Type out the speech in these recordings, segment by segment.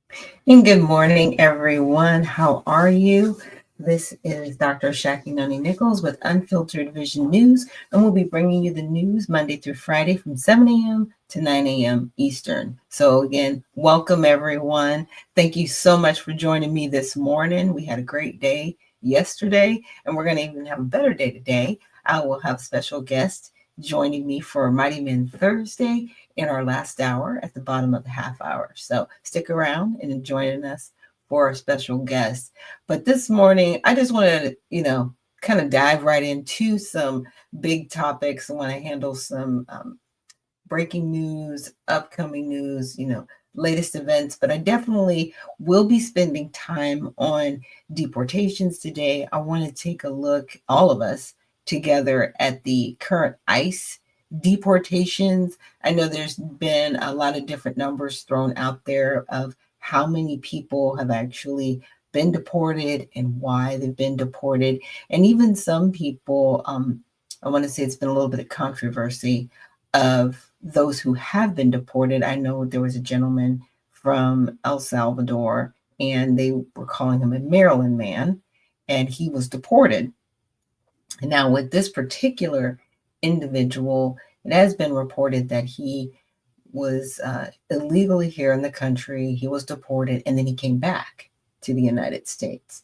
And good morning, everyone. How are you? This is Dr. Shakinoni Nichols with Unfiltered Vision News, and we'll be bringing you the news Monday through Friday from 7 a.m. to 9 a.m. Eastern. So, again, welcome, everyone. Thank you so much for joining me this morning. We had a great day yesterday, and we're going to even have a better day today. I will have special guests joining me for Mighty Men Thursday in our last hour at the bottom of the half hour. So stick around and join us for our special guest. But this morning, I just want to, kind of dive right into some big topics. I want to handle some breaking news, upcoming news, latest events, but I definitely will be spending time on deportations today. I want to take a look, all of us together, at the current ICE deportations. I know there's been a lot of different numbers thrown out there of how many people have actually been deported and why they've been deported. And even some people, I want to say it's been a little bit of controversy of those who have been deported. I know there was a gentleman from El Salvador, and they were calling him a Maryland man, and he was deported. And now, with this particular individual, it has been reported that he was illegally here in the country. He was deported, and then he came back to the United States,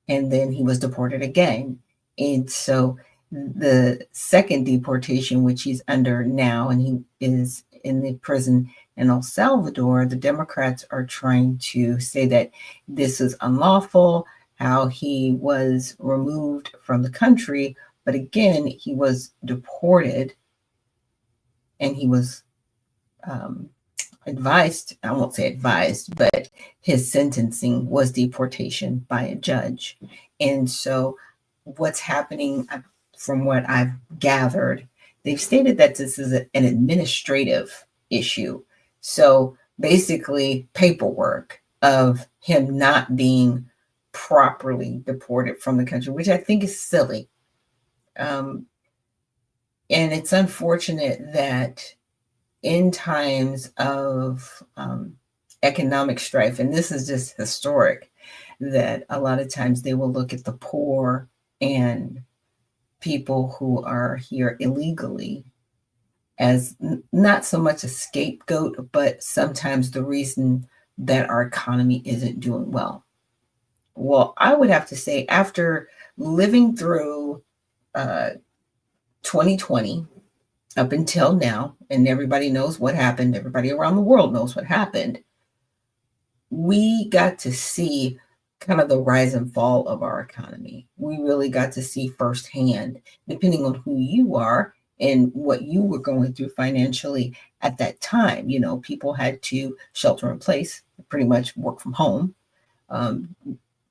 and then he was deported again. And so the second deportation, which he's under now, and he is in the prison in El Salvador, the Democrats are trying to say that this is unlawful, how he was removed from the country. But again, he was deported, and he was advised, I won't say advised, but his sentencing was deportation by a judge. And so what's happening, from what I've gathered, they've stated that this is an administrative issue. So basically, paperwork of him not being properly deported from the country, which I think is silly. And it's unfortunate that in times of economic strife, and this is just historic, that a lot of times they will look at the poor and people who are here illegally as not so much a scapegoat, but sometimes the reason that our economy isn't doing well. Well, I would have to say, after living through 2020 up until now, and everybody knows what happened, everybody around the world knows what happened, we got to see kind of the rise and fall of our economy. We really got to see firsthand, depending on who you are and what you were going through financially at that time. People had to shelter in place, pretty much work from home.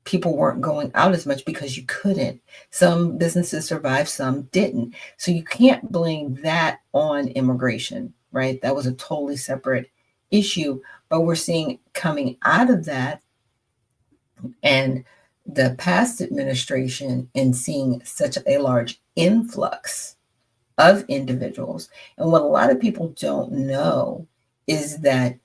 People weren't going out as much because you couldn't. Some businesses survived, some didn't. So you can't blame that on immigration, right? That was a totally separate issue. But we're seeing, coming out of that and the past administration, and seeing such a large influx of individuals. And what a lot of people don't know is that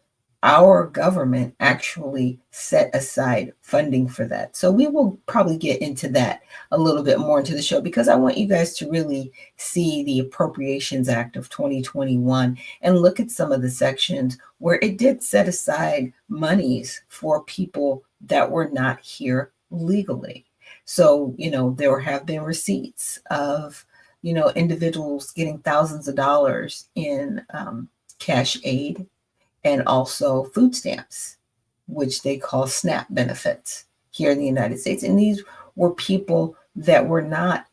our government actually set aside funding for that. So we will probably get into that a little bit more into the show, because I want you guys to really see the Appropriations Act of 2021 and look at some of the sections where it did set aside monies for people that were not here legally. So, there have been receipts of, individuals getting thousands of dollars in cash aid, and also food stamps, which they call SNAP benefits here in the United States. And these were people that were not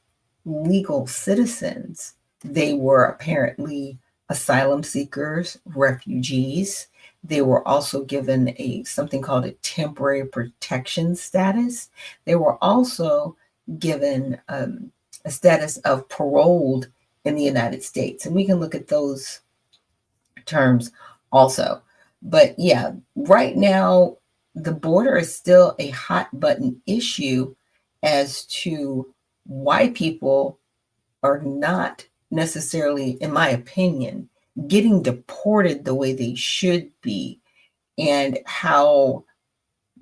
legal citizens. They were apparently asylum seekers, refugees. They were also given something called a temporary protection status. They were also given a status of paroled in the United States. And we can look at those terms also. But yeah, right now, the border is still a hot button issue as to why people are not necessarily, in my opinion, getting deported the way they should be, and how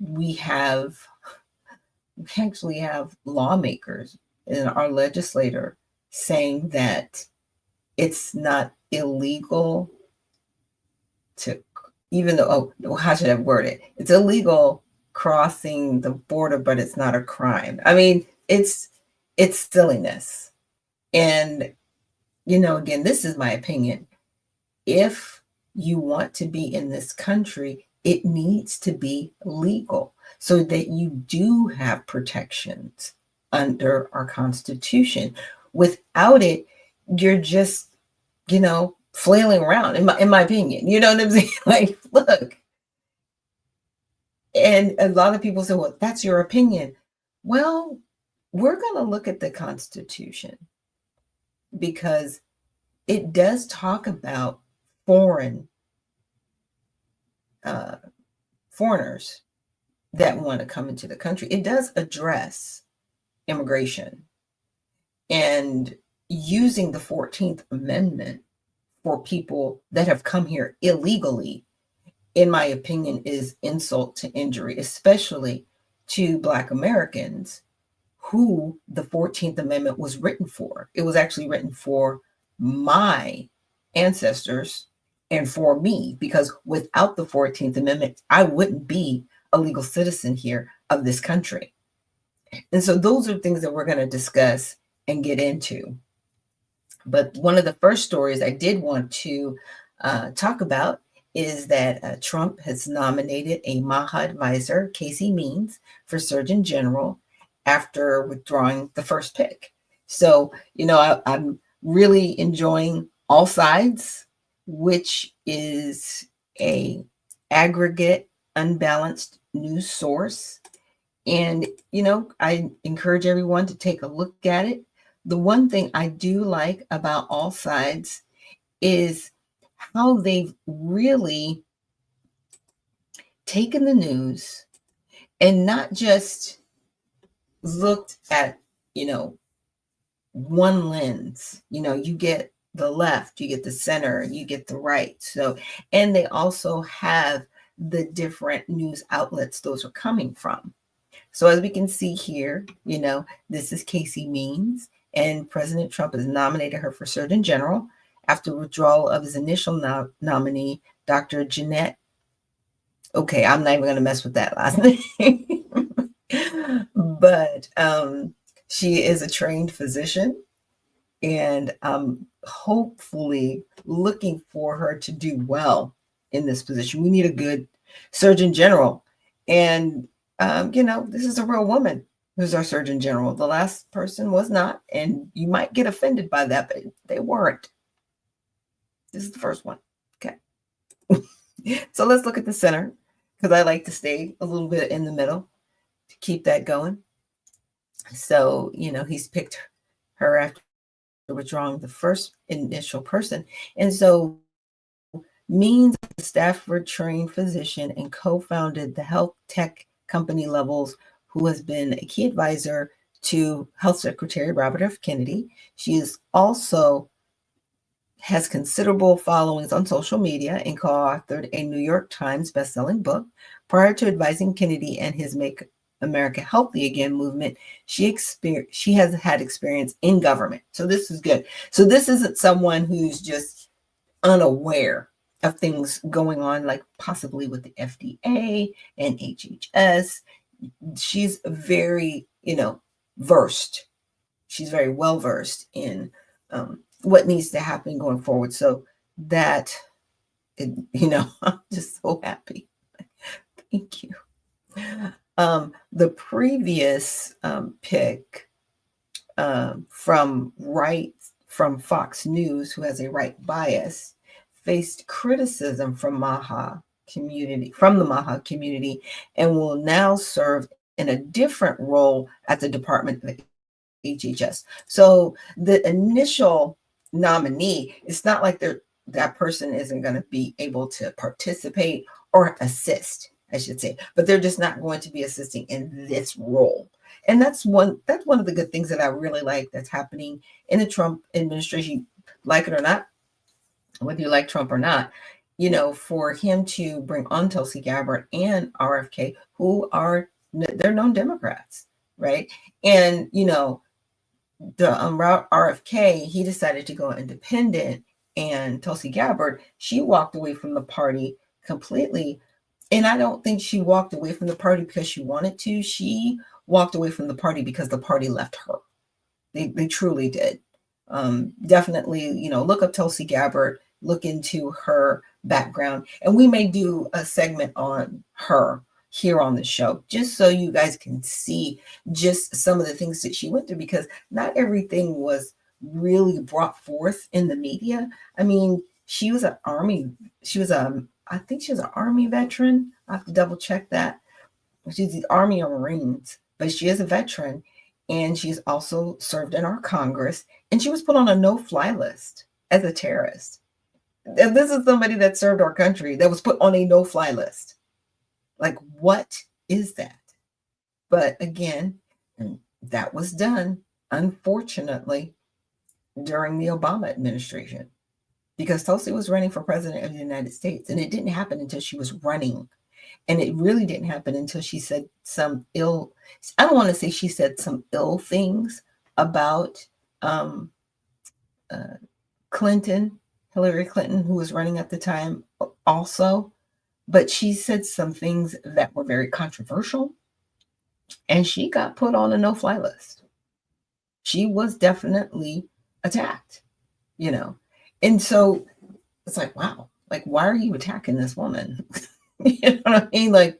we have we actually have lawmakers and our legislator saying that it's not illegal to, even though, oh, how should I word it? It's illegal crossing the border, but it's not a crime. I mean, it's silliness. And, again, this is my opinion. If you want to be in this country, it needs to be legal so that you do have protections under our Constitution. Without it, you're just, flailing around, in my opinion. You know what I'm saying? Like, look, and a lot of people say, well, that's your opinion. Well, we're going to look at the Constitution because it does talk about foreigners that want to come into the country. It does address immigration and using the 14th Amendment for people that have come here illegally, in my opinion, is insult to injury, especially to Black Americans who the 14th Amendment was written for. It was actually written for my ancestors and for me, because without the 14th Amendment, I wouldn't be a legal citizen here of this country. And so those are things that we're going to discuss and get into. But one of the first stories I did want to talk about is that Trump has nominated a MAHA advisor, Casey Means, for Surgeon General after withdrawing the first pick. So, I'm really enjoying All Sides, which is a aggregate, unbalanced news source. And, I encourage everyone to take a look at it. The one thing I do like about All Sides is how they've really taken the news and not just looked at, one lens. You get the left, you get the center, you get the right. So, and they also have the different news outlets those are coming from. So as we can see here, this is Casey Means, and President Trump has nominated her for Surgeon General after withdrawal of his initial nominee, Dr. Jeanette. Okay, I'm not even going to mess with that last name. But she is a trained physician, and I'm hopefully looking for her to do well in this position. We need a good Surgeon General. And, this is a real woman who's our Surgeon General. The last person was not, and you might get offended by that, but they weren't. This is the first one. Okay. So let's look at the center, because I like to stay a little bit in the middle to keep that going. So, he's picked her after withdrawing the first initial person. And so Means, a Stafford-trained physician and co-founded the health tech company Levels, who has been a key advisor to Health Secretary Robert F. Kennedy. She is also has considerable followings on social media and co-authored a New York Times bestselling book. Prior to advising Kennedy and his Make America Healthy Again movement, she has had experience in government. So this is good. So this isn't someone who's just unaware of things going on, like possibly with the FDA and HHS. She's very, versed. She's very well versed in what needs to happen going forward. So that, I'm just so happy. Thank you. The previous pick from Fox News, who has a right bias, faced criticism from the MAHA community, and will now serve in a different role at the Department of HHS. So the initial nominee, it's not like that person isn't going to be able to participate or assist, I should say, but they're just not going to be assisting in this role. And that's one of the good things that I really like that's happening in the Trump administration, like it or not, whether you like Trump or not, for him to bring on Tulsi Gabbard and RFK, who are, they're known Democrats, right? And, the RFK, he decided to go independent, and Tulsi Gabbard, she walked away from the party completely. And I don't think she walked away from the party because she wanted to. She walked away from the party because the party left her. They truly did. Definitely, look up Tulsi Gabbard, look into her background, and we may do a segment on her here on the show, just so you guys can see just some of the things that she went through, because not everything was really brought forth in the media. I mean, she was I think she was an Army veteran. I have to double check that. She's the Army or Marines, but she is a veteran, and she's also served in our Congress, and she was put on a no-fly list as a terrorist. And this is somebody that served our country that was put on a no-fly list. Like, what is that? But again, that was done, unfortunately, during the Obama administration, because Tulsi was running for president of the United States, and it didn't happen until she was running. And it really didn't happen until she said some I don't want to say she said some ill things about Hillary Clinton, who was running at the time also. But she said some things that were very controversial, and she got put on a no-fly list. She was definitely attacked, And so it's like, wow, like, why are you attacking this woman? You know what I mean? Like,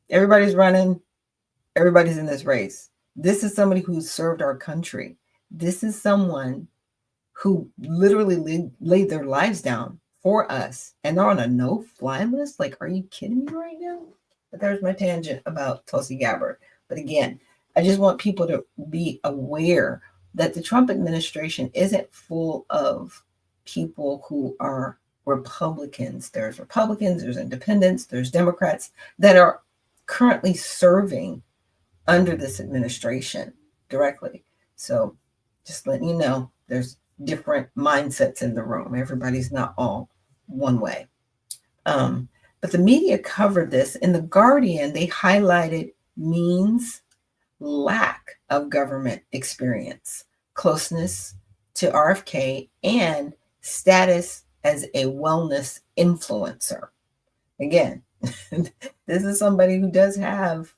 everybody's running, everybody's in this race. This is somebody who served our country. This is someone who literally laid their lives down for us, and they're on a no-fly list. Like, are you kidding me right now? But there's my tangent about Tulsi Gabbard. But again, I just want people to be aware that the Trump administration isn't full of people who are Republicans. There's Republicans, there's independents, there's Democrats that are currently serving under this administration directly. So just letting you know, there's different mindsets in the room. Everybody's not all one way. But the media covered this. In The Guardian, they highlighted Means' lack of government experience, closeness to RFK, and status as a wellness influencer. Again, this is somebody who does have,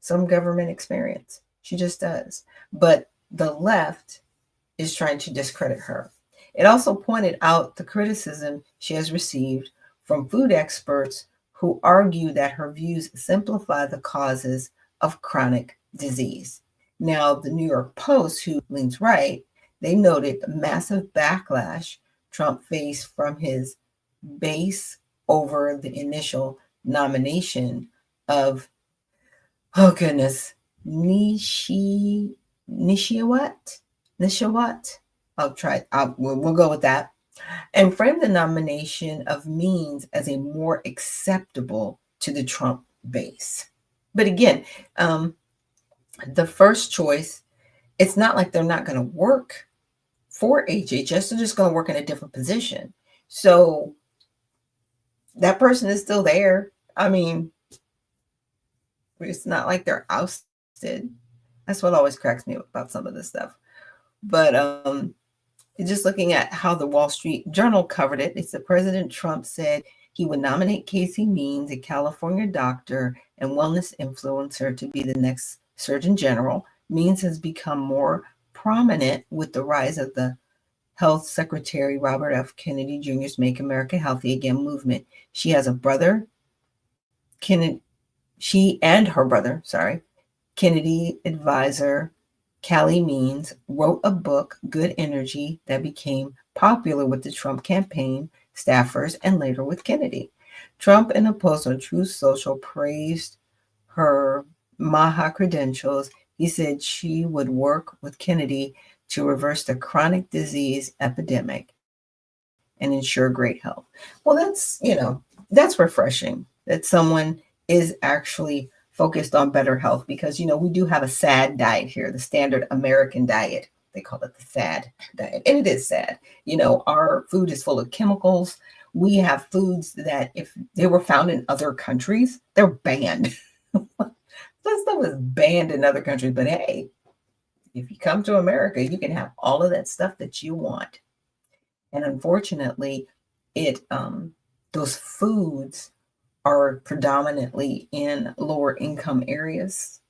some government experience. She just does. But the left is trying to discredit her. It also pointed out the criticism she has received from food experts who argue that her views simplify the causes of chronic disease. Now, the New York Post, who leans right, they noted the massive backlash Trump faced from his base over the initial nomination of, Nishawat. We'll go with that. And framed the nomination of Means as a more acceptable to the Trump base. But again, the first choice, it's not like they're not going to work for HHS. They're just going to work in a different position. So that person is still there. I mean, it's not like they're ousted. That's what always cracks me up about some of this stuff. But just looking at how the Wall Street Journal covered it, it said President Trump said he would nominate Casey Means, a California doctor and wellness influencer, to be the next Surgeon General. Means has become more prominent with the rise of the Health Secretary Robert F. Kennedy Jr.'s Make America Healthy Again movement. She has a brother, she and her brother, Kennedy advisor Callie Means, wrote a book, Good Energy, that became popular with the Trump campaign staffers and later with Kennedy. Trump, in a post on Truth Social, praised her MAHA credentials. He said she would work with Kennedy to reverse the chronic disease epidemic and ensure great health. Well, that's refreshing that someone is actually focused on better health, because, we do have a SAD diet here, the standard American diet. They call it the SAD diet. And it is sad. Our food is full of chemicals. We have foods that if they were found in other countries, they're banned. That stuff is banned in other countries. But hey, if you come to America, you can have all of that stuff that you want. And unfortunately, it those foods are predominantly in lower income areas.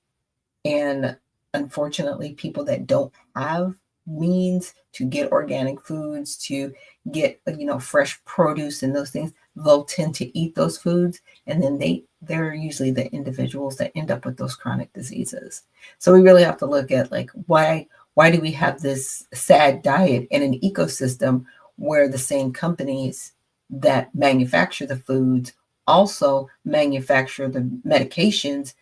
And unfortunately, people that don't have means to get organic foods, to get, fresh produce and those things, they'll tend to eat those foods. And then they're usually the individuals that end up with those chronic diseases. So we really have to look at like, why do we have this sad diet in an ecosystem where the same companies that manufacture the foods also manufacture the medications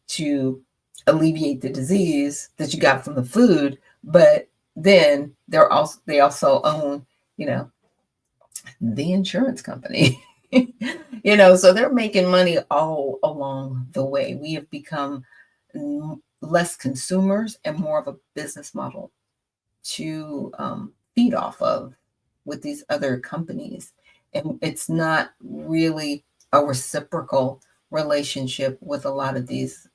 to alleviate the disease that you got from the food, but then they also own, the insurance company. So they're making money all along the way. We have become less consumers and more of a business model to feed off of with these other companies. And it's not really a reciprocal relationship with a lot of these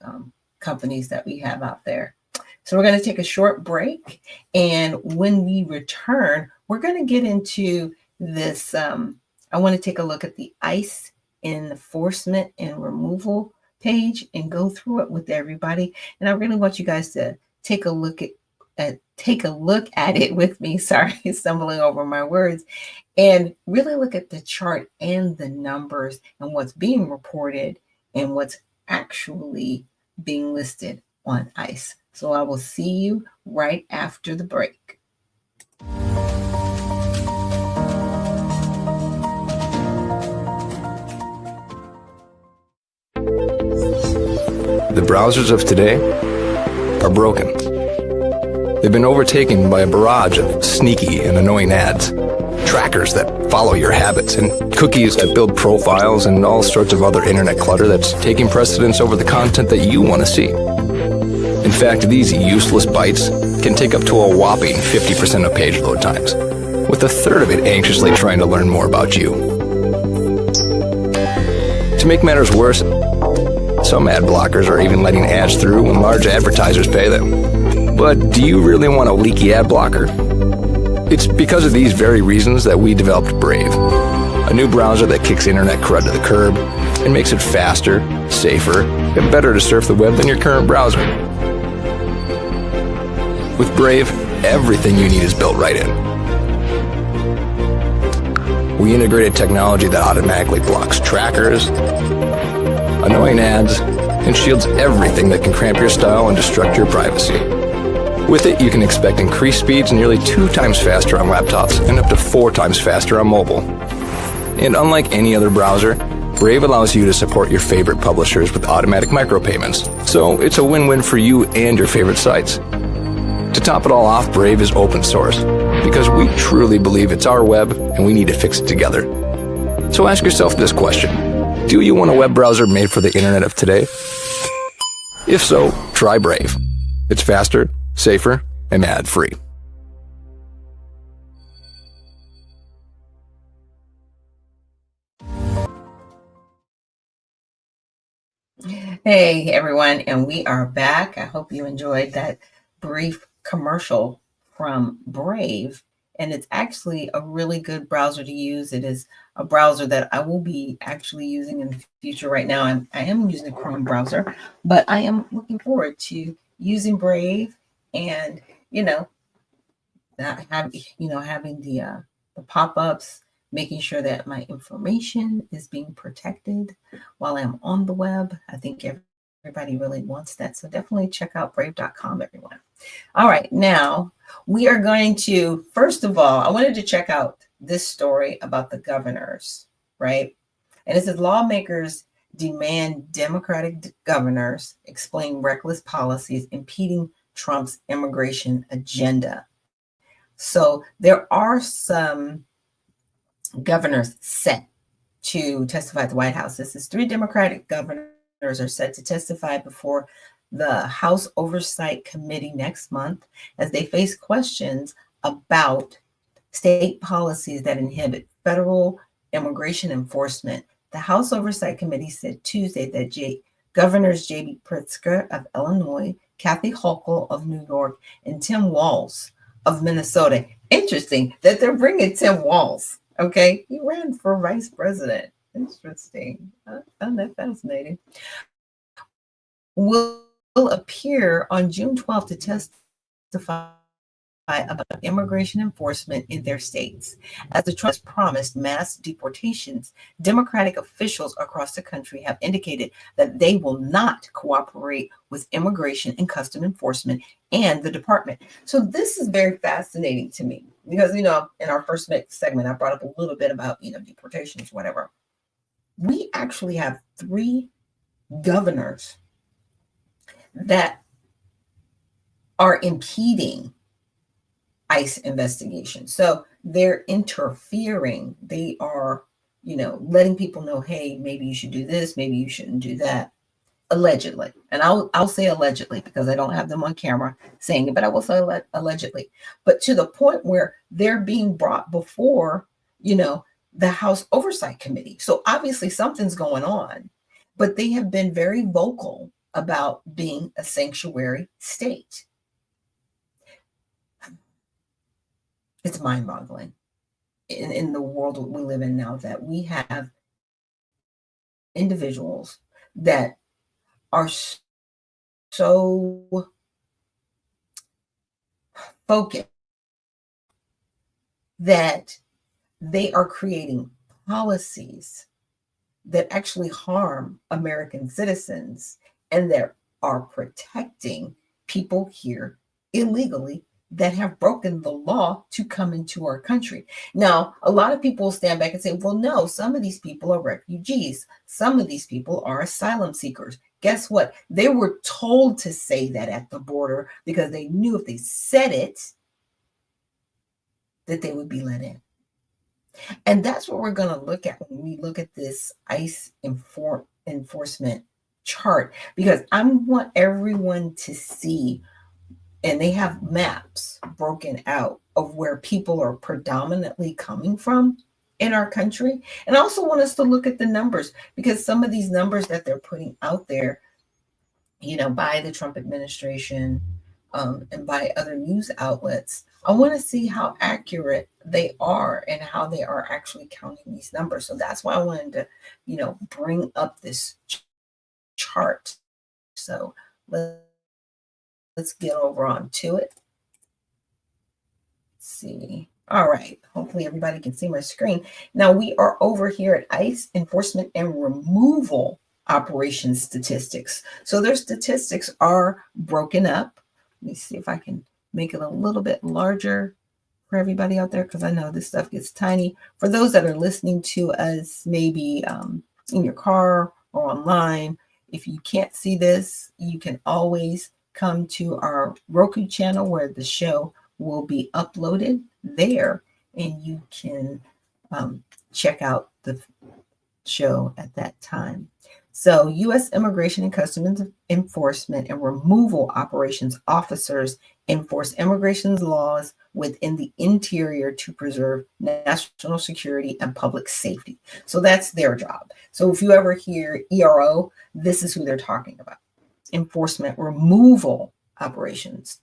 companies that we have out there. So we're going to take a short break. And when we return, we're going to get into this. I want to take a look at the ICE enforcement and removal page and go through it with everybody. And I really want you guys to take a look at it with me. Sorry, stumbling over my words. And really look at the chart and the numbers and what's being reported and what's actually being listed on ICE. So I will see you right after the break. The browsers of today are broken. They've been overtaken by a barrage of sneaky and annoying ads, trackers that follow your habits, and cookies that build profiles, and all sorts of other internet clutter that's taking precedence over the content that you want to see. In fact, these useless bites can take up to a whopping 50% of page load times, with a third of it anxiously trying to learn more about you. To make matters worse, some ad blockers are even letting ads through when large advertisers pay them. But do you really want a leaky ad blocker? It's because of these very reasons that we developed Brave, a new browser that kicks internet crud to the curb and makes it faster, safer, and better to surf the web than your current browser. With Brave, everything you need is built right in. We integrated technology that automatically blocks trackers, annoying ads, and shields everything that can cramp your style and destruct your privacy. With it, you can expect increased speeds nearly 2 times faster on laptops and up to 4 times faster on mobile. And unlike any other browser, Brave allows you to support your favorite publishers with automatic micropayments, so it's a win-win for you and your favorite sites. To top it all off, Brave is open source, because we truly believe it's our web and we need to fix it together. So ask yourself this question: do you want a web browser made for the internet of today? If so, try Brave. It's faster, safer, and ad-free. Hey everyone, and we are back. I hope you enjoyed that brief commercial from Brave, and it's actually a really good browser to use. It is a browser that I will be actually using in the future. Right now, I am using a Chrome browser, but I am looking forward to using Brave, and having the pop-ups, making sure that my information is being protected while I'm on the web. I think everybody really wants that. So definitely check out brave.com, everyone. All right, now we are going to, first of all, I wanted to check out this story about the governors, right? And it says lawmakers demand Democratic governors explain reckless policies impeding Trump's immigration agenda. So there are some governors set to testify at the White House. This is 3 Democratic governors are set to testify before the House Oversight Committee next month as they face questions about state policies that inhibit federal immigration enforcement. The House Oversight Committee said Tuesday that Governors J.B. Pritzker of Illinois, Kathy Hochul of New York, and Tim Walz of Minnesota. Interesting that they're bringing Tim Walz. Okay, he ran for vice president. Interesting. I found that fascinating. Will appear on June 12th to testify about immigration enforcement in their states. As the Trump has promised mass deportations, Democratic officials across the country have indicated that they will not cooperate with immigration and custom enforcement and the department. So this is very fascinating to me because, in our first segment, I brought up a little bit about, deportations, whatever. We actually have 3 governors that are impeding ICE investigation. So they're interfering. They are, letting people know, hey, maybe you should do this, maybe you shouldn't do that. Allegedly. And I'll say allegedly because I don't have them on camera saying it, but I will say allegedly. But to the point where they're being brought before, the House Oversight Committee. So obviously something's going on, but they have been very vocal about being a sanctuary state. It's mind-boggling in the world we live in now that we have individuals that are so focused that they are creating policies that actually harm American citizens and that are protecting people here illegally that have broken the law to come into our country. Now, a lot of people stand back and say, well, no, some of these people are refugees. Some of these people are asylum seekers. Guess what? They were told to say that at the border because they knew if they said it, that they would be let in. And that's what we're going to look at when we look at this ICE enforcement chart, because I want everyone to see, and they have maps broken out of where people are predominantly coming from in our country. And I also want us to look at the numbers, because some of these numbers that they're putting out there, by the Trump administration and by other news outlets, I want to see how accurate they are and how they are actually counting these numbers. So that's why I wanted to, bring up this chart. So let's get over on to it. Let's see. All right. Hopefully everybody can see my screen. Now we are over here at ICE enforcement and removal operations statistics. So their statistics are broken up. Let me see if I can make it a little bit larger for everybody out there, because I know this stuff gets tiny. For those that are listening to us, maybe in your car or online, if you can't see this, you can always come to our Roku channel where the show will be uploaded there, and you can check out the show at that time. So U.S. Immigration and Customs Enforcement and Removal Operations officers enforce immigration laws within the interior to preserve national security and public safety. So that's their job. So if you ever hear ERO, this is who they're talking about. Enforcement removal operations.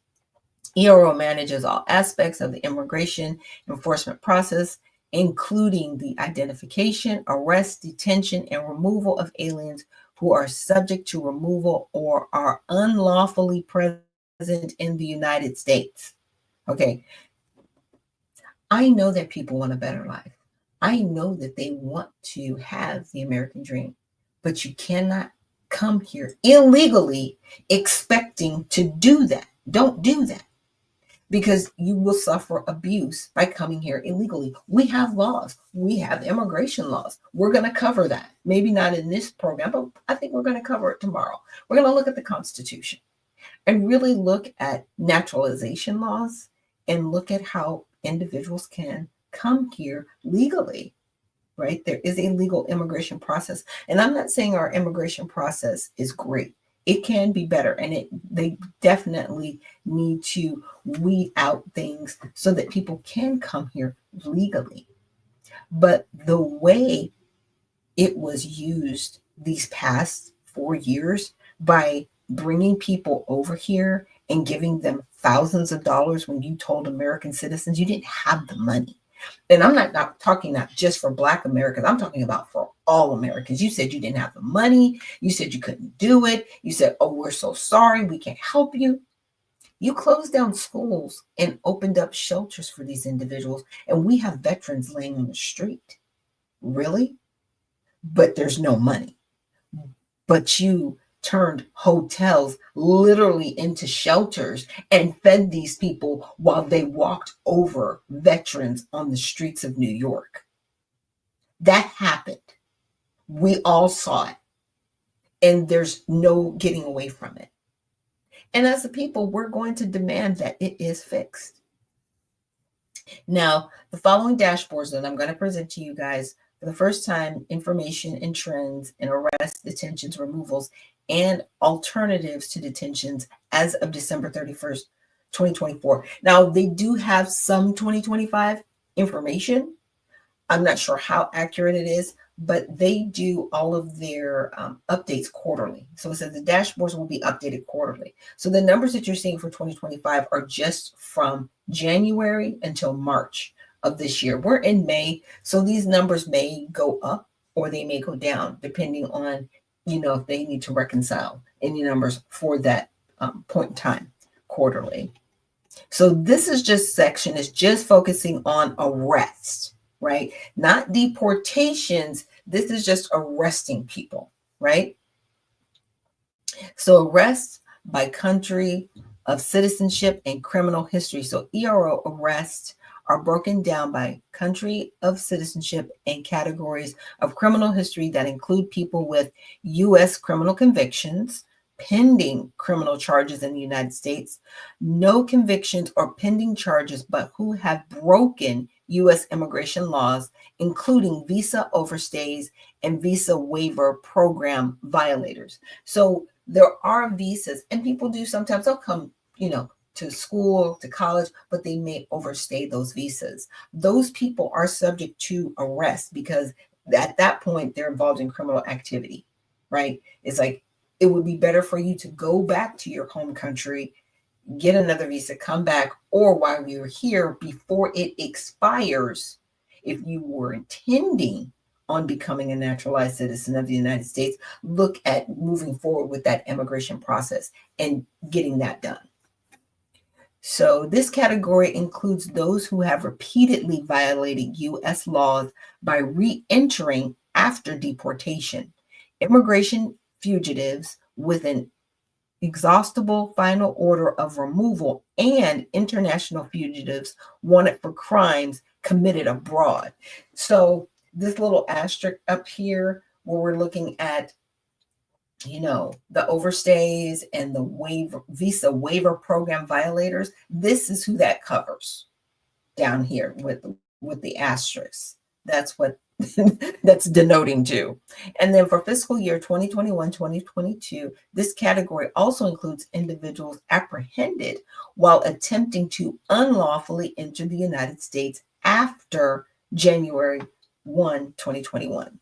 ERO manages all aspects of the immigration enforcement process, including the identification, arrest, detention, and removal of aliens who are subject to removal or are unlawfully present in the United States. Okay. I know that people want a better life. I know that they want to have the American dream, but you cannot come here illegally expecting to do that. Don't do that, because you will suffer abuse by coming here illegally. We have laws. We have immigration laws. We're going to cover that. Maybe not in this program, but I think we're going to cover it tomorrow. We're going to look at the Constitution and really look at naturalization laws and look at how individuals can come here legally, right? There is a legal immigration process. And I'm not saying our immigration process is great. It can be better, and they definitely need to weed out things so that people can come here legally. But the way it was used these past 4 years by bringing people over here and giving them thousands of dollars when you told American citizens you didn't have the money. And I'm not talking not just for Black Americans. I'm talking about for all Americans. You said you didn't have the money. You said you couldn't do it. You said, oh, we're so sorry. We can't help you. You closed down schools and opened up shelters for these individuals. And we have veterans laying on the street. Really? But there's no money. But you turned hotels literally into shelters and fed these people while they walked over veterans on the streets of New York. That happened. We all saw it. And there's no getting away from it. And as a people, we're going to demand that it is fixed. Now, the following dashboards that I'm going to present to you guys for the first time, information and trends in arrests, detentions, removals, and alternatives to detentions as of December 31st, 2024. Now, they do have some 2025 information. I'm not sure how accurate it is, but they do all of their updates quarterly. So it says the dashboards will be updated quarterly. So the numbers that you're seeing for 2025 are just from January until March of this year. We're in May, so these numbers may go up or they may go down depending on, if they need to reconcile any numbers for that point in time quarterly. So this is just focusing on arrests, right? Not deportations. This is just arresting people, right? So arrests by country of citizenship and criminal history. So ERO arrests are broken down by country of citizenship and categories of criminal history that include people with U.S. criminal convictions, pending criminal charges in the United States, no convictions or pending charges, but who have broken U.S. immigration laws, including visa overstays and visa waiver program violators. So there are visas, and people do sometimes, they'll come, to school, to college, but they may overstay those visas. Those people are subject to arrest because at that point they're involved in criminal activity, right? It's like, it would be better for you to go back to your home country, get another visa, come back, or while you're here before it expires, if you were intending on becoming a naturalized citizen of the United States, look at moving forward with that immigration process and getting that done. So this category includes those who have repeatedly violated U.S. laws by re-entering after deportation, immigration fugitives with an exhaustible final order of removal, and international fugitives wanted for crimes committed abroad. So this little asterisk up here where we're looking at the overstays and the visa waiver program violators, this is who that covers down here with the asterisk. That's what that's denoting to. And then for fiscal year 2021-2022, this category also includes individuals apprehended while attempting to unlawfully enter the United States after January 1, 2021.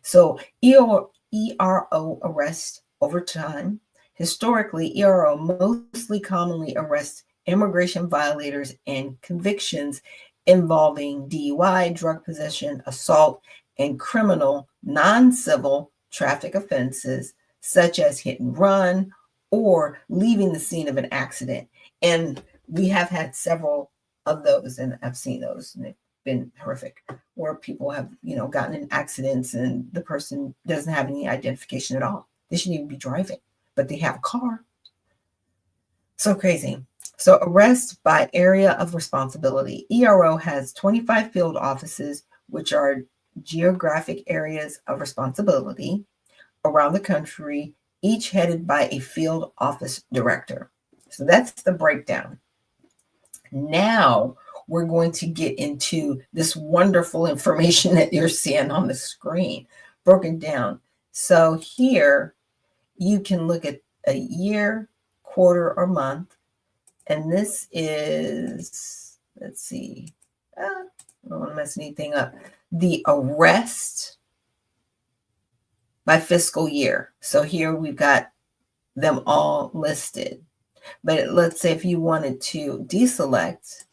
So ERO arrests over time. Historically, ERO mostly commonly arrests immigration violators and convictions involving DUI, drug possession, assault, and criminal non-civil traffic offenses such as hit and run or leaving the scene of an accident. And we have had several of those, and I've seen those, and they've been horrific, where people have, gotten in accidents and the person doesn't have any identification at all. They shouldn't even be driving, but they have a car. So crazy. So arrest by area of responsibility. ERO has 25 field offices, which are geographic areas of responsibility around the country, each headed by a field office director. So that's the breakdown. Now we're going to get into this wonderful information that you're seeing on the screen, broken down. So here you can look at a year, quarter, or month. And this is, let's see, I don't want to mess anything up. the arrest by fiscal year. So here we've got them all listed. But let's say if you wanted to deselect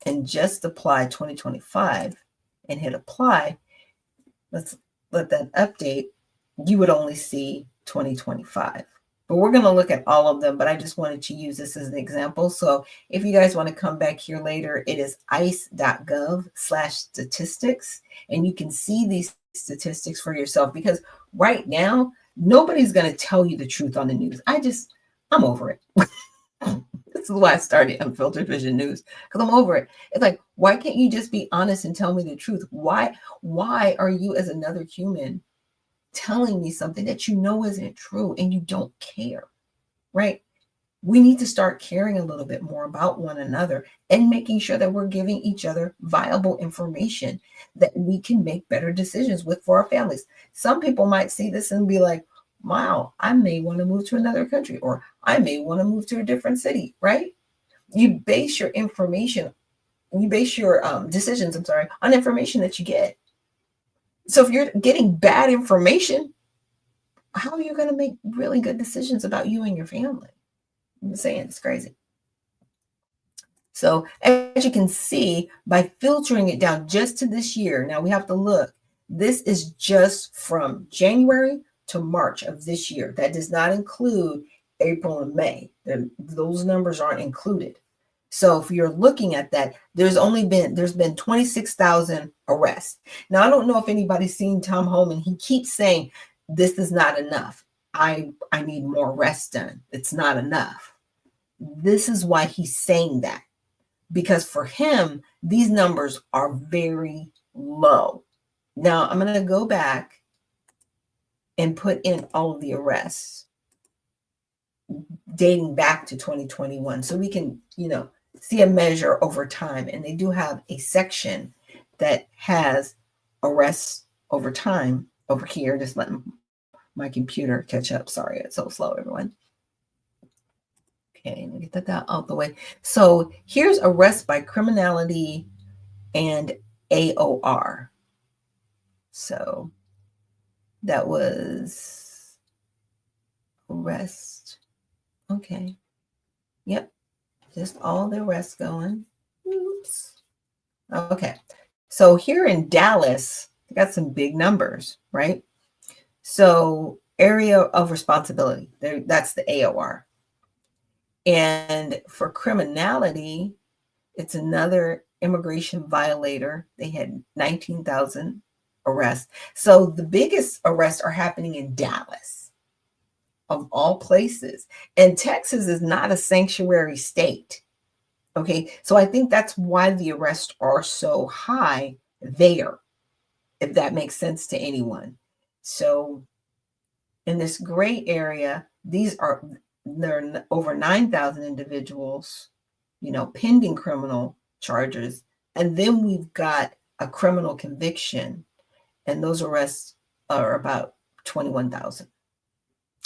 and just apply 2025 and hit apply, let's let that update, you would only see 2025. But we're going to look at all of them, but I just wanted to use this as an example. So if you guys want to come back here later, it is ice.gov/statistics, and you can see these statistics for yourself, because right now, nobody's going to tell you the truth on the news. I'm over it. This is why I started Unfiltered Vision News, because I'm over it. It's like, why can't you just be honest and tell me the truth? Why are you, as another human, telling me something that you know isn't true and you don't care, right? We need to start caring a little bit more about one another and making sure that we're giving each other viable information that we can make better decisions with for our families. Some people might see this and be like, wow, I may want to move to another country, or I may want to move to a different city, right? You base your decisions, on information that you get. So if you're getting bad information, how are you going to make really good decisions about you and your family? I'm saying it's crazy. So as you can see, by filtering it down just to this year, now we have to look. This is just from January to March of this year. That does not include April and May. Those numbers aren't included. So if you're looking at that, there's been 26,000 arrests. Now, I don't know if anybody's seen Tom Holman. He keeps saying, this is not enough. I need more arrests done. It's not enough. This is why he's saying that, because for him, these numbers are very low. Now, I'm going to go back and put in all of the arrests dating back to 2021. So we can, see a measure over time. And they do have a section that has arrests over time over here. Just letting my computer catch up. Sorry, it's so slow, everyone. Okay, let me get that out of the way. So here's arrests by criminality and AOR. So that was arrest. Okay. Yep. Just all the arrests going. Oops. Okay. So here in Dallas, I got some big numbers, right? So area of responsibility, that's the AOR. And for criminality, it's another immigration violator. They had 19,000 arrests. So the biggest arrests are happening in Dallas, of all places. And Texas is not a sanctuary state. Okay, so I think that's why the arrests are so high there, if that makes sense to anyone. So in this gray area, there are over 9,000 individuals, pending criminal charges. And then we've got a criminal conviction, and those arrests are about 21,000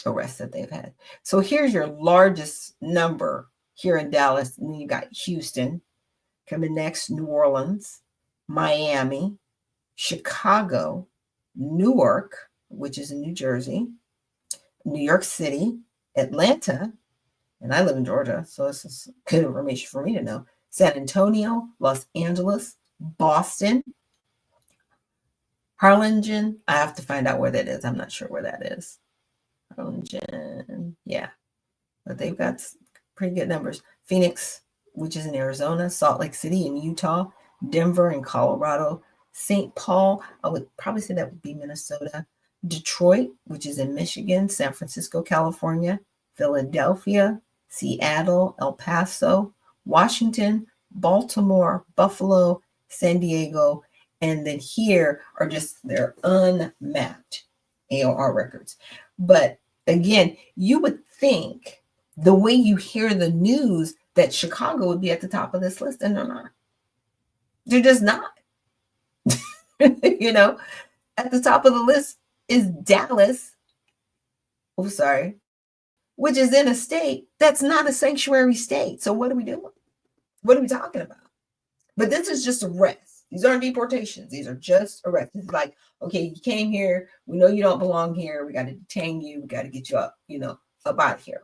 arrests that they've had. So here's your largest number here in Dallas. And then you got Houston coming next, New Orleans, Miami, Chicago, Newark, which is in New Jersey, New York City, Atlanta, and I live in Georgia, so this is good information for me to know, San Antonio, Los Angeles, Boston, Harlingen. I have to find out where that is. I'm not sure where that is. Harlingen, yeah. But they've got pretty good numbers. Phoenix, which is in Arizona, Salt Lake City in Utah, Denver in Colorado, St. Paul, I would probably say that would be Minnesota, Detroit, which is in Michigan, San Francisco, California, Philadelphia, Seattle, El Paso, Washington, Baltimore, Buffalo, San Diego, and then here are just their unmapped AOR records. But again, you would think the way you hear the news that Chicago would be at the top of this list, and they're not. They're just not. At the top of the list is Dallas, which is in a state that's not a sanctuary state. So what are we doing? What are we talking about? But this is just arrests. These aren't deportations. These are just arrests. It's like, okay, you came here. We know you don't belong here. We got to detain you. We got to get you up, up out of here.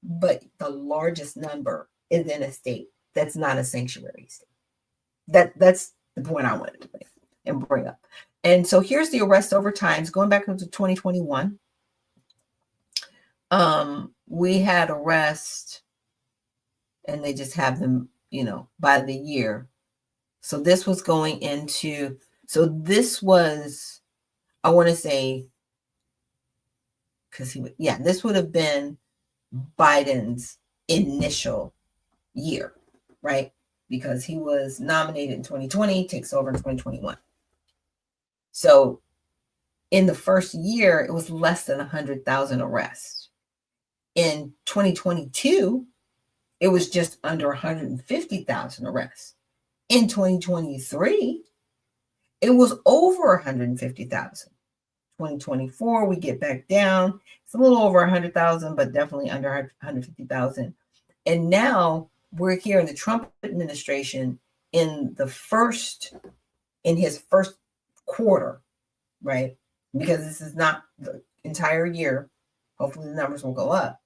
But the largest number is in a state that's not a sanctuary state. That's the point I wanted to make and bring up. And so here's the arrest over times going back into 2021. We had arrests, and they just have them, by the year. So this was going into, this was, I want to say, this would have been Biden's initial year, right? Because he was nominated in 2020, takes over in 2021. So in the first year, it was less than 100,000 arrests. In 2022, it was just under 150,000 arrests. In 2023, it was over 150,000. 2024, we get back down. It's a little over 100,000, but definitely under 150,000. And now we're here in the Trump administration in his first quarter, right? Because this is not the entire year. Hopefully the numbers will go up,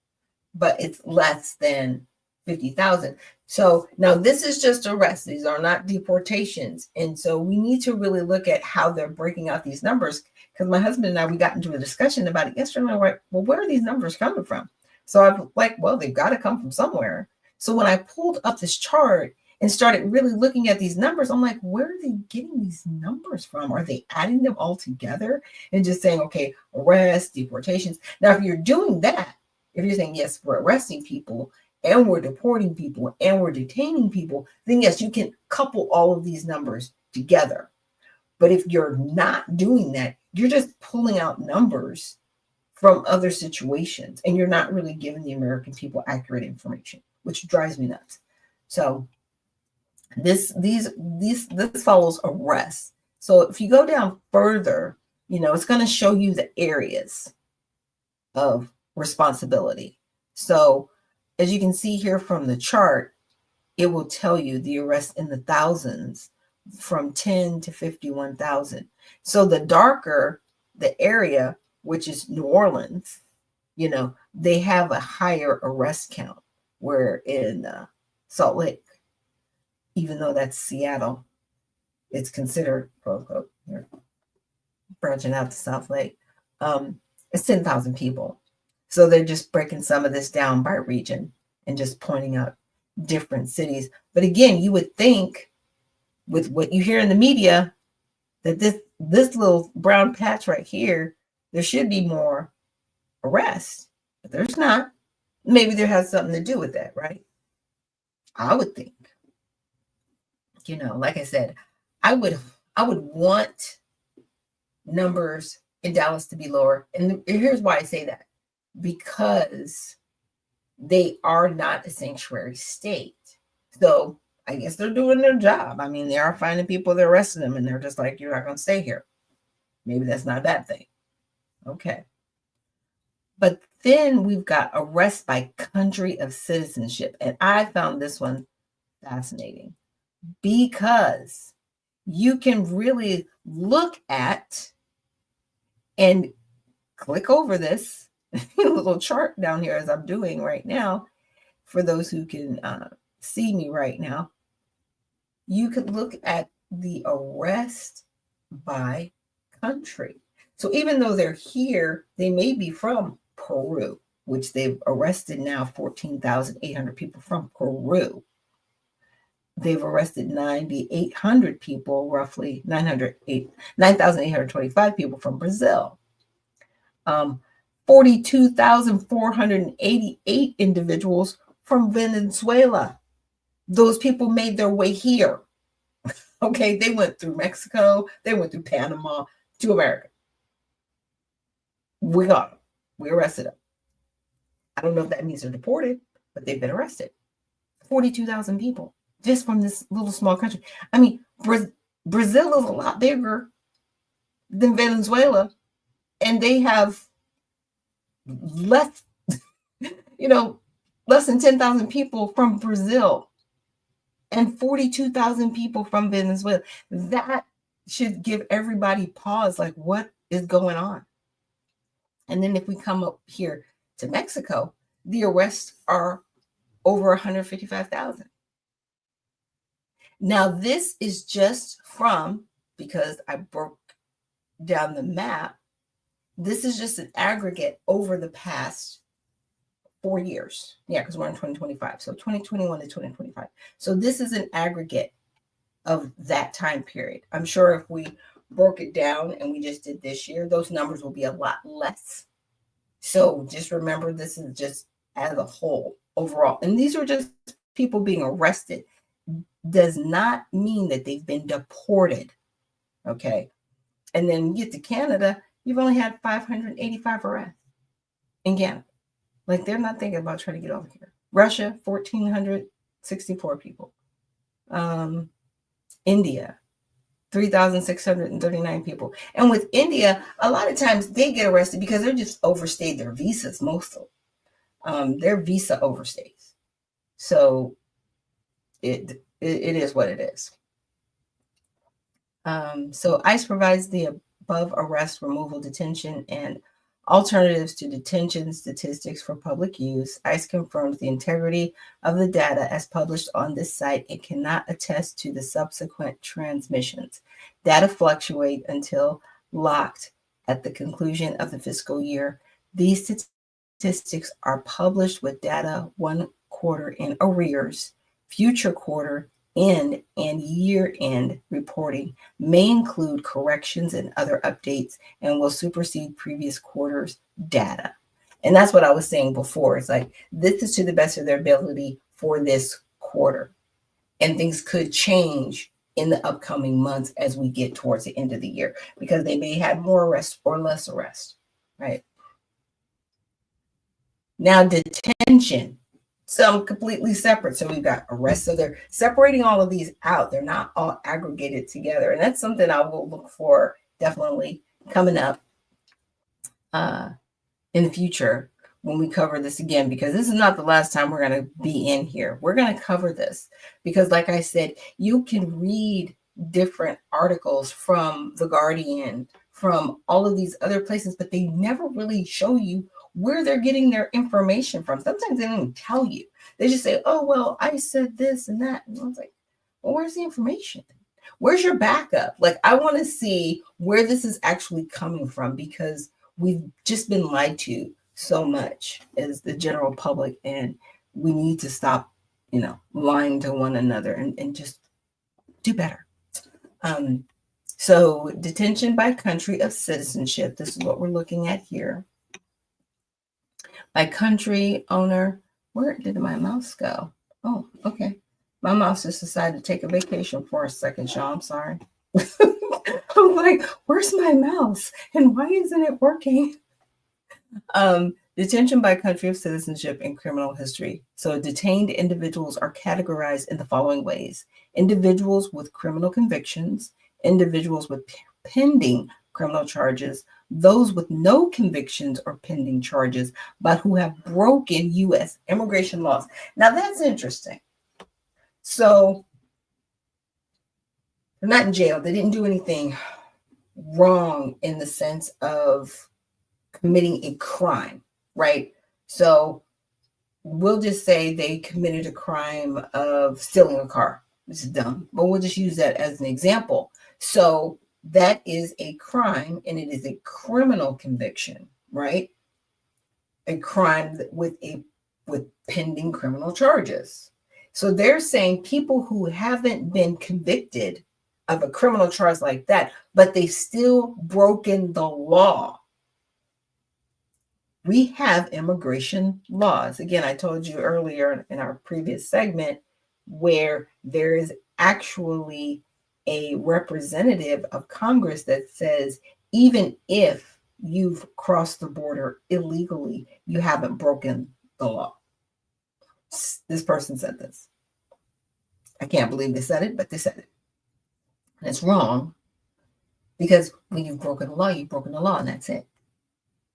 but it's less than 50,000. So now this is just arrests. These are not deportations. And so we need to really look at how they're breaking out these numbers, because my husband and I, we got into a discussion about it yesterday. And I'm like, well, where are these numbers coming from? So I'm like, well, they've got to come from somewhere. So when I pulled up this chart and started really looking at these numbers, I'm like, where are they getting these numbers from? Are they adding them all together and just saying, okay, arrests, deportations? Now, if you're doing that, if you're saying, yes, we're arresting people and we're deporting people and we're detaining people, then yes, you can couple all of these numbers together. But if you're not doing that, you're just pulling out numbers from other situations and you're not really giving the American people accurate information, which drives me nuts. So this follows arrests. So if you go down further, it's going to show you the areas of responsibility. So as you can see here from the chart, it will tell you the arrests in the thousands from 10 to 51,000. So the darker the area, which is New Orleans, they have a higher arrest count, where in Salt Lake, even though that's Seattle, it's considered, quote unquote, here, branching out to South Lake, it's 10,000 people. So they're just breaking some of this down by region and just pointing out different cities. But again, you would think with what you hear in the media that this little brown patch right here, there should be more arrests, but there's not. Maybe there has something to do with that, right? I would think. Like I said, I would want numbers in Dallas to be lower. And here's why I say that. Because they are not a sanctuary state. So I guess they're doing their job. I mean, they are finding people, they're arresting them, and they're just like, you're not going to stay here. Maybe that's not a bad thing. Okay. But then we've got arrest by country of citizenship. And I found this one fascinating because you can really look at and click over this little chart down here as I'm doing right now. For those who can see me right now, you could look at the arrest by country. So even though they're here, they may be from Peru, which they've arrested now 14,800 people from Peru. They've arrested 9,800 people, roughly 9,825 people from Brazil. 42,488 individuals from Venezuela. Those people made their way here. Okay, they went through Mexico, they went through Panama to America. We got them. We arrested them. I don't know if that means they're deported, but they've been arrested. 42,000 people just from this little small country. I mean, Brazil is a lot bigger than Venezuela, and they have less than 10,000 people from Brazil. and 42,000 people from Venezuela. That should give everybody pause, like, what is going on? And then if we come up here to Mexico, the arrests are over 155,000. Now, this is just from, because I broke down the map, this is just an aggregate over the past 4 years. Yeah, because we're in 2025. So 2021 to 2025. So this is an aggregate of that time period. I'm sure if we broke it down and we just did this year, those numbers will be a lot less. So just remember, this is just as a whole overall. And these are just people being arrested. Does not mean that they've been deported. Okay. And then you get to Canada, you've only had 585 arrests in Canada. Like, they're not thinking about trying to get over here. Russia, 1,464 people. India, 3,639 people. And with India, a lot of times they get arrested because they're just overstayed their visas, most of them. Their visa overstays. So it is what it is. So ICE provides the above arrest, removal, detention, and alternatives to detention statistics for public use. ICE confirms the integrity of the data as published on this site and cannot attest to the subsequent transmissions. Data fluctuate until locked at the conclusion of the fiscal year. These statistics are published with data 1 quarter in arrears. Future quarter end and year-end reporting may include corrections and other updates and will supersede previous quarters' data. And that's what I was saying before. It's like, this is to the best of their ability for this quarter. And things could change in the upcoming months as we get towards the end of the year, because they may have more arrests or less arrests, right? Now, detention. Some completely separate. So we've got arrests. So they're separating all of these out. They're not all aggregated together. And that's something I will look for definitely coming up in the future when we cover this again, because this is not the last time we're going to be in here. We're going to cover this because, like I said, you can read different articles from The Guardian, from all of these other places, but they never really show you where they're getting their information from. Sometimes they don't even tell you. They just say, oh, well, I said this and that. And I was like, well, where's the information? Where's your backup? Like, I want to see where this is actually coming from, because we've just been lied to so much as the general public, and we need to stop, lying to one another and just do better. So detention by country of citizenship. This is what we're looking at here. By country, owner. Where did my mouse go? Oh, okay. My mouse just decided to take a vacation for a second, y'all. I'm sorry. I'm like, where's my mouse? And why isn't it working? Detention by country of citizenship and criminal history. So detained individuals are categorized in the following ways: individuals with criminal convictions, individuals with pending criminal charges, those with no convictions or pending charges, but who have broken U.S. immigration laws. Now that's interesting. So they're not in jail. They didn't do anything wrong in the sense of committing a crime, right? So we'll just say they committed a crime of stealing a car. This is dumb, but we'll just use that as an example. So that is a crime, and it is a criminal conviction, right? A crime with pending criminal charges. So they're saying people who haven't been convicted of a criminal charge like that, but they've still broken the law. We have immigration laws. Again, I told you earlier in our previous segment where there is actually a representative of Congress that says, even if you've crossed the border illegally, you haven't broken the law. This person said this. I can't believe they said it, but they said it. And it's wrong, because when you've broken the law, you've broken the law, and that's it.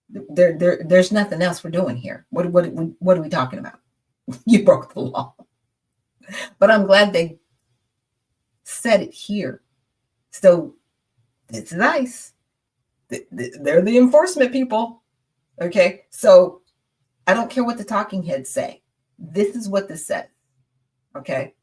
There's nothing else we're doing here. What are we talking about? You broke the law. But I'm glad they set it here. So this is ICE. They're the enforcement people. Okay. So I don't care what the talking heads say. This is what this says. Okay.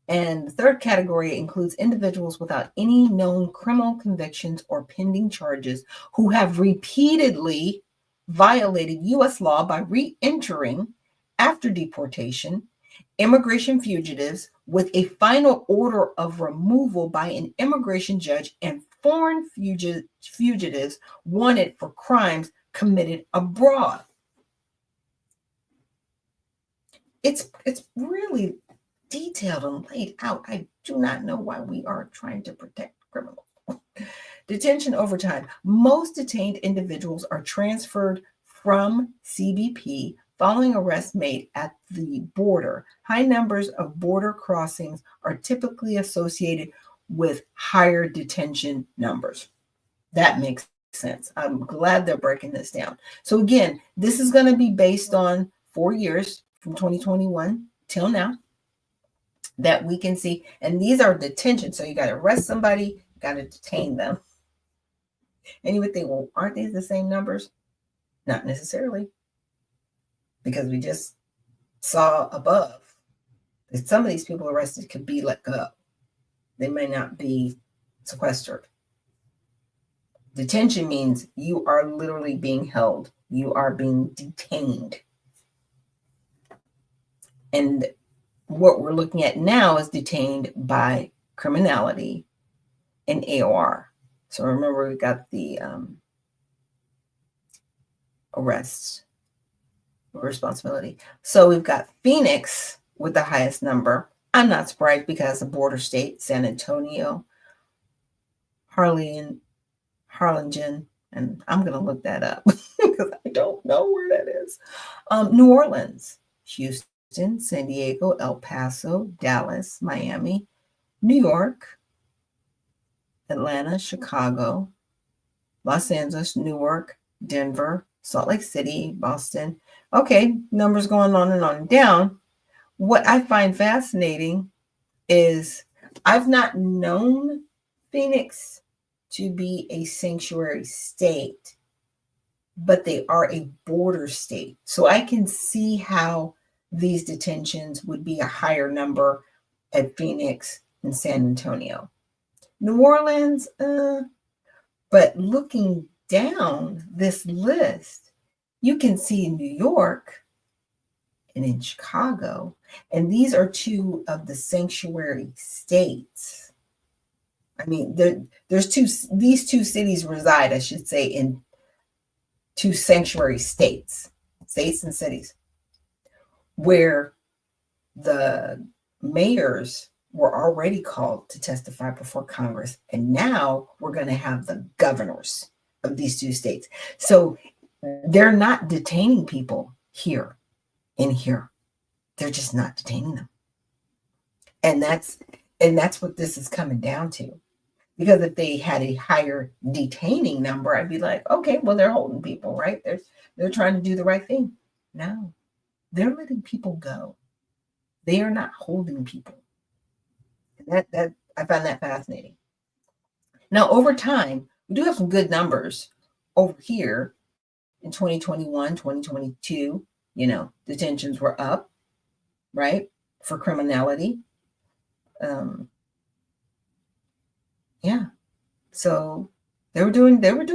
And the third category includes individuals without any known criminal convictions or pending charges who have repeatedly violated U.S. law by re-entering after deportation, immigration fugitives with a final order of removal by an immigration judge, and foreign fugitives wanted for crimes committed abroad. It's really detailed and laid out. I do not know why we are trying to protect criminals. Detention over time. Most detained individuals are transferred from CBP following arrests made at the border. High numbers of border crossings are typically associated with higher detention numbers. That makes sense. I'm glad they're breaking this down. So again, this is going to be based on 4 years from 2021 till now that we can see. And these are detention. So you got to arrest somebody, you got to detain them. And you would think, well, aren't these the same numbers? Not necessarily. Because we just saw above that some of these people arrested could be let go. They may not be sequestered. Detention means you are literally being held. You are being detained. And what we're looking at now is detained by criminality and AOR. So remember, we got the arrests responsibility. So we've got Phoenix with the highest number. I'm not surprised because the border state, San Antonio, Harlingen, and I'm going to look that up because I don't know where that is. New Orleans, Houston, San Diego, El Paso, Dallas, Miami, New York, Atlanta, Chicago, Los Angeles, Newark, Denver, Salt Lake City, Boston. Okay, numbers going on and on and down. What I find fascinating is I've not known Phoenix to be a sanctuary state, but they are a border state. So I can see how these detentions would be a higher number at Phoenix and San Antonio. New Orleans, but looking down this list, you can see New York and in Chicago, and these are two of the sanctuary states. I mean, these two cities reside, I should say, in two sanctuary states and cities, where the mayors were already called to testify before Congress. And now we're going to have the governors of these two states. So they're not detaining people here in here. They're just not detaining them. And that's what this is coming down to. Because if they had a higher detaining number, I'd be like, okay, well, they're holding people, right? They're trying to do the right thing. No, they're letting people go. They are not holding people. And that I find that fascinating. Now, over time, we do have some good numbers over here in 2021, 2022. Detentions were up, right? For criminality. Yeah. So they were doing good.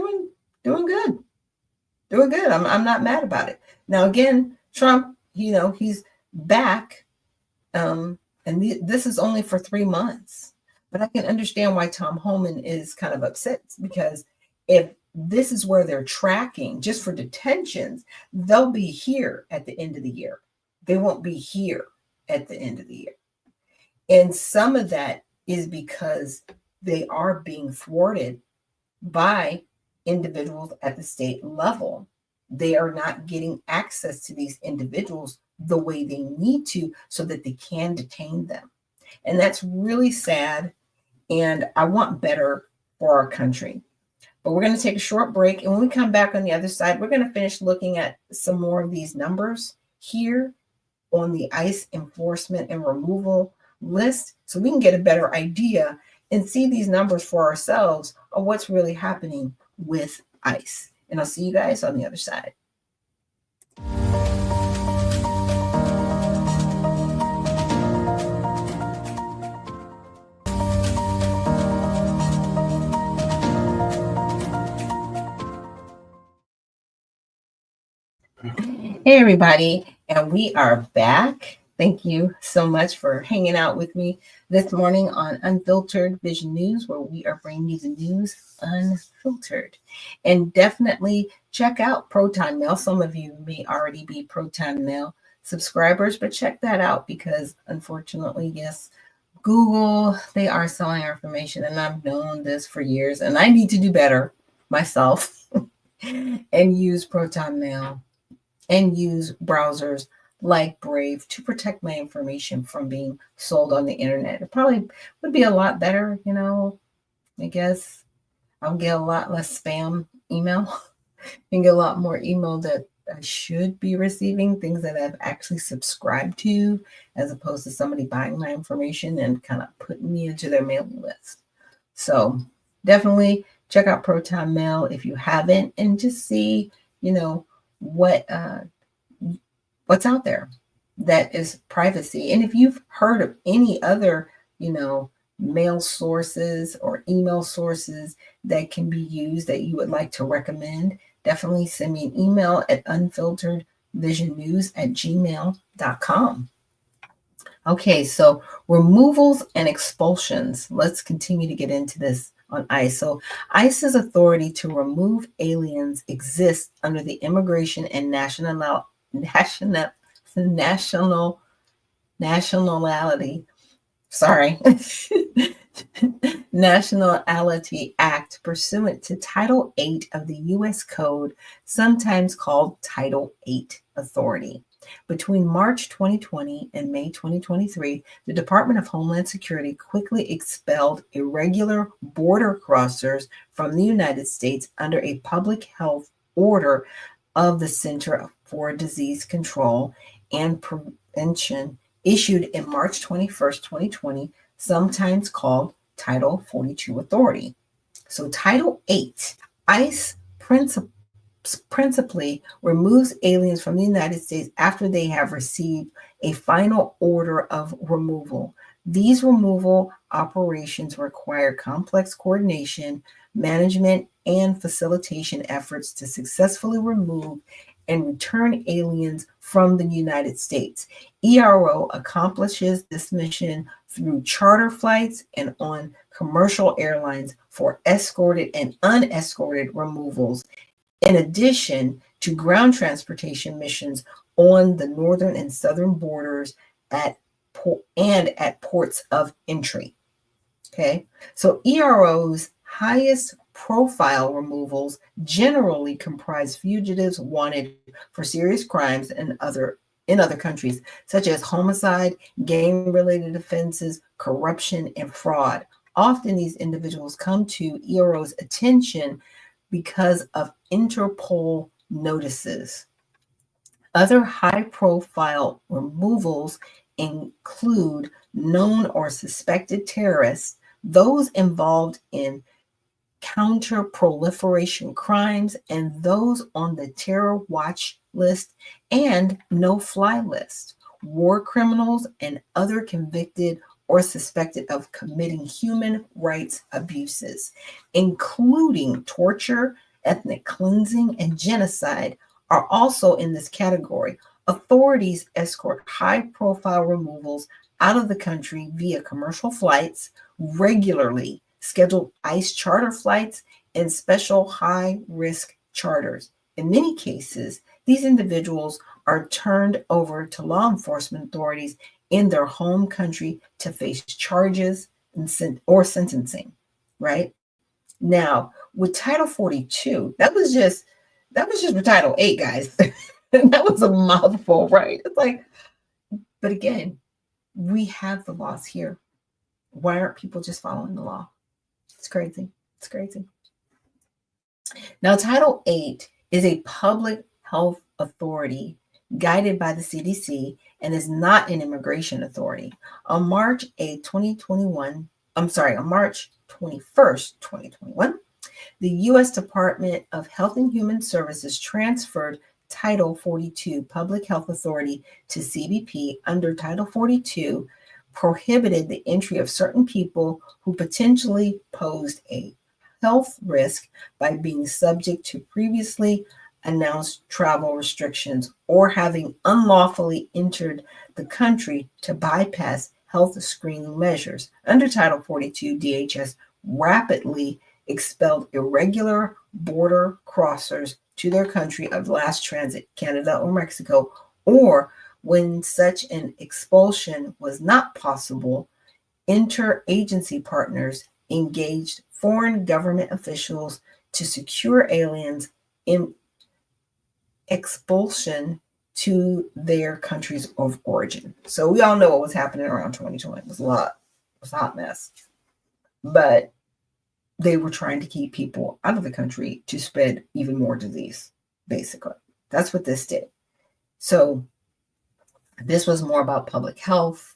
Doing good. I'm not mad about it. Now, again, Trump, he's back. And this is only for 3 months. But I can understand why Tom Homan is kind of upset, because if this is where they're tracking just for detentions, they'll be here at the end of the year. They won't be here at the end of the year. And some of that is because they are being thwarted by individuals at the state level. They are not getting access to these individuals the way they need to so that they can detain them. And that's really sad. And I want better for our country. But we're going to take a short break. And when we come back on the other side, we're going to finish looking at some more of these numbers here on the ICE enforcement and removal list so we can get a better idea and see these numbers for ourselves of what's really happening with ICE. And I'll see you guys on the other side. Hey, everybody, and we are back. Thank you so much for hanging out with me this morning on Unfiltered Vision News, where we are bringing you the news unfiltered. And definitely check out Proton Mail. Some of you may already be Proton Mail subscribers, but check that out because unfortunately, yes, Google, they are selling our information, and I've known this for years, and I need to do better myself and use Proton Mail and use browsers like Brave to protect my information from being sold on the internet. It probably would be a lot better, I guess. I'll get a lot less spam email and get a lot more email that I should be receiving, things that I've actually subscribed to, as opposed to somebody buying my information and kind of putting me into their mailing list. So definitely check out Proton Mail if you haven't, and just see, what's out there that is privacy. And if you've heard of any other, mail sources or email sources that can be used that you would like to recommend, definitely send me an email at unfilteredvisionnews@gmail.com. Okay, so removals and expulsions. Let's continue to get into this on ICE. So ICE's authority to remove aliens exists under the Immigration and Nationality Act pursuant to Title 8 of the U.S. Code, sometimes called Title 8 Authority. Between March 2020 and May 2023, the Department of Homeland Security quickly expelled irregular border crossers from the United States under a public health order of the Center for Disease Control and Prevention issued in March 21st, 2020, sometimes called Title 42 Authority. So Title 8, ICE principally removes aliens from the United States after they have received a final order of removal. These removal operations require complex coordination, management, and facilitation efforts to successfully remove and return aliens from the United States. ERO accomplishes this mission through charter flights and on commercial airlines for escorted and unescorted removals, in addition to ground transportation missions on the northern and southern borders at ports of entry. Okay, so ERO's highest profile removals generally comprise fugitives wanted for serious crimes in other countries, such as homicide, gang-related offenses, corruption, and fraud. Often these individuals come to ERO's attention because of Interpol notices. Other high-profile removals include known or suspected terrorists, those involved in counter-proliferation crimes, and those on the terror watch list and no-fly list, war criminals, and other convicted or suspected of committing human rights abuses, including torture, ethnic cleansing, and genocide, are also in this category. Authorities escort high-profile removals out of the country via commercial flights, regularly scheduled ICE charter flights, and special high-risk charters. In many cases, these individuals are turned over to law enforcement authorities in their home country to face charges or sentencing, right? Now, with Title 42, that was just with Title 8, guys. That was a mouthful, right? It's like, but again, we have the laws here. Why aren't people just following the law? It's crazy. It's crazy. Now, Title 8 is a public health authority guided by the CDC, and is not an immigration authority. On March 21st, 2021, the U.S. Department of Health and Human Services transferred Title 42 Public Health Authority to CBP. Under Title 42, prohibited the entry of certain people who potentially posed a health risk by being subject to previously announced travel restrictions or having unlawfully entered the country to bypass health screening measures. Under Title 42, DHS rapidly expelled irregular border crossers to their country of last transit, Canada or Mexico, or when such an expulsion was not possible, interagency partners engaged foreign government officials to secure aliens in expulsion to their countries of origin. So we all know what was happening around 2020. It was a lot. It was a hot mess. But they were trying to keep people out of the country to spread even more disease, basically. That's what this did. So this was more about public health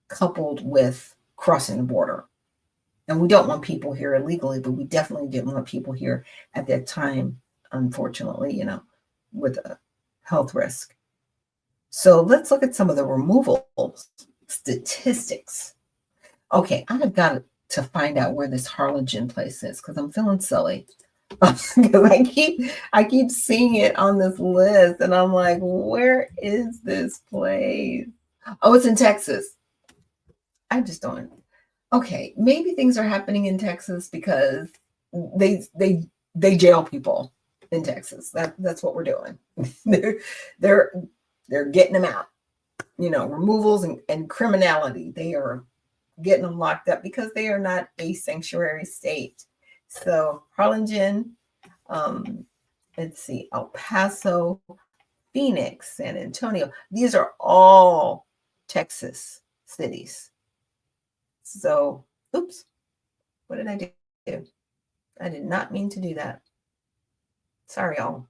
coupled with crossing the border. And we don't want people here illegally, but we definitely didn't want people here at that time, unfortunately, with a health risk. So let's look at some of the removal statistics. Okay, I have got to find out where this Harlingen place is because I'm feeling silly. Because I keep seeing it on this list and I'm like, where is this place? Oh, it's in Texas. I just don't. Okay, maybe things are happening in Texas because they jail people in Texas. That's what we're doing. they're getting them out. Removals and criminality. They are getting them locked up because they are not a sanctuary state. So Harlingen, let's see, El Paso, Phoenix, San Antonio. These are all Texas cities. So, oops, what did I do? I did not mean to do that. Sorry, y'all.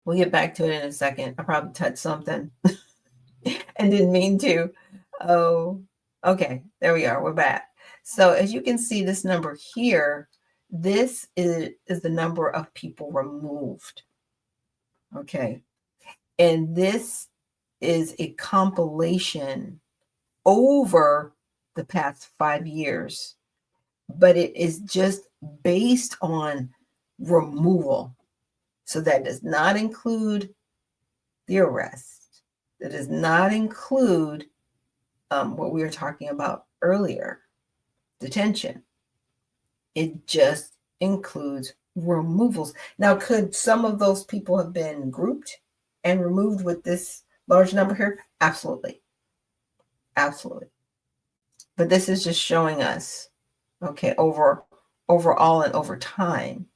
We'll get back to it in a second. I probably touched something and didn't mean to. Oh, okay, there we are. We're back. So as you can see, this number here, this is the number of people removed. Okay. And this is a compilation over the past 5 years, but it is just based on removal. So that does not include the arrest. That does not include what we were talking about earlier, detention. It just includes removals. Now, could some of those people have been grouped and removed with this large number here? Absolutely. Absolutely. But this is just showing us, okay, overall and over time,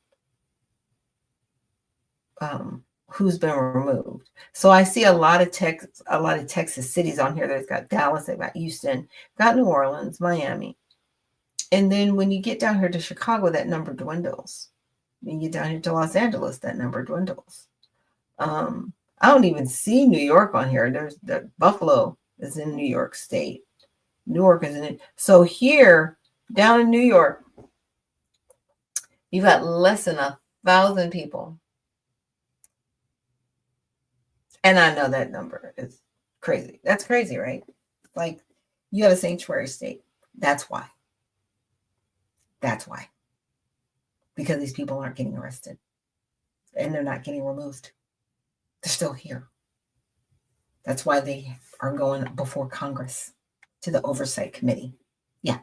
who's been removed. So I see a lot of Texas cities on here. There's got Dallas, they've got Houston, got New Orleans, Miami. And then when you get down here to Chicago, that number dwindles. When you get down here to Los Angeles, that number dwindles. I don't even see New York on here. There's Buffalo is in New York State. Newark is in it. So here, down in New York, you've got less than 1,000 people. And I know that number is crazy. That's crazy, right? Like, you have a sanctuary state. That's why. That's why. Because these people aren't getting arrested. And they're not getting removed. They're still here. That's why they are going before Congress to the Oversight Committee. Yeah,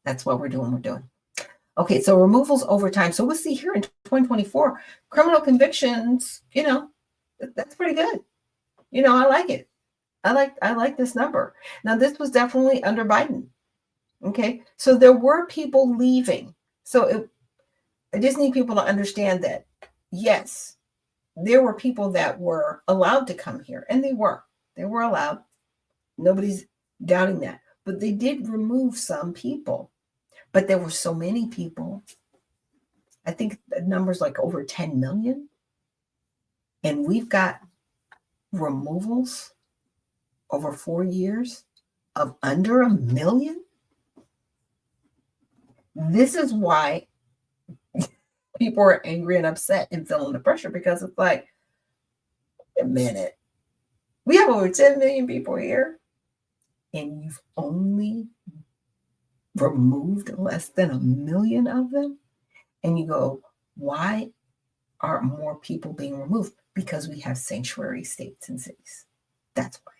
that's what we're doing. Okay, so removals over time. So we'll see here in 2024, criminal convictions, that's pretty good. I like it. I like this number. Now, this was definitely under Biden. Okay, so there were people leaving. So I just need people to understand that, yes, there were people that were allowed to come here, and they were allowed. Nobody's doubting that. But they did remove some people. But there were so many people. I think the number's like over 10 million. And we've got removals over 4 years of under 1 million. This is why people are angry and upset and feeling the pressure, because it's like, wait a minute, we have over 10 million people here, and you've only removed less than 1 million of them. And you go, why aren't more people being removed? Because we have sanctuary states and cities. That's why.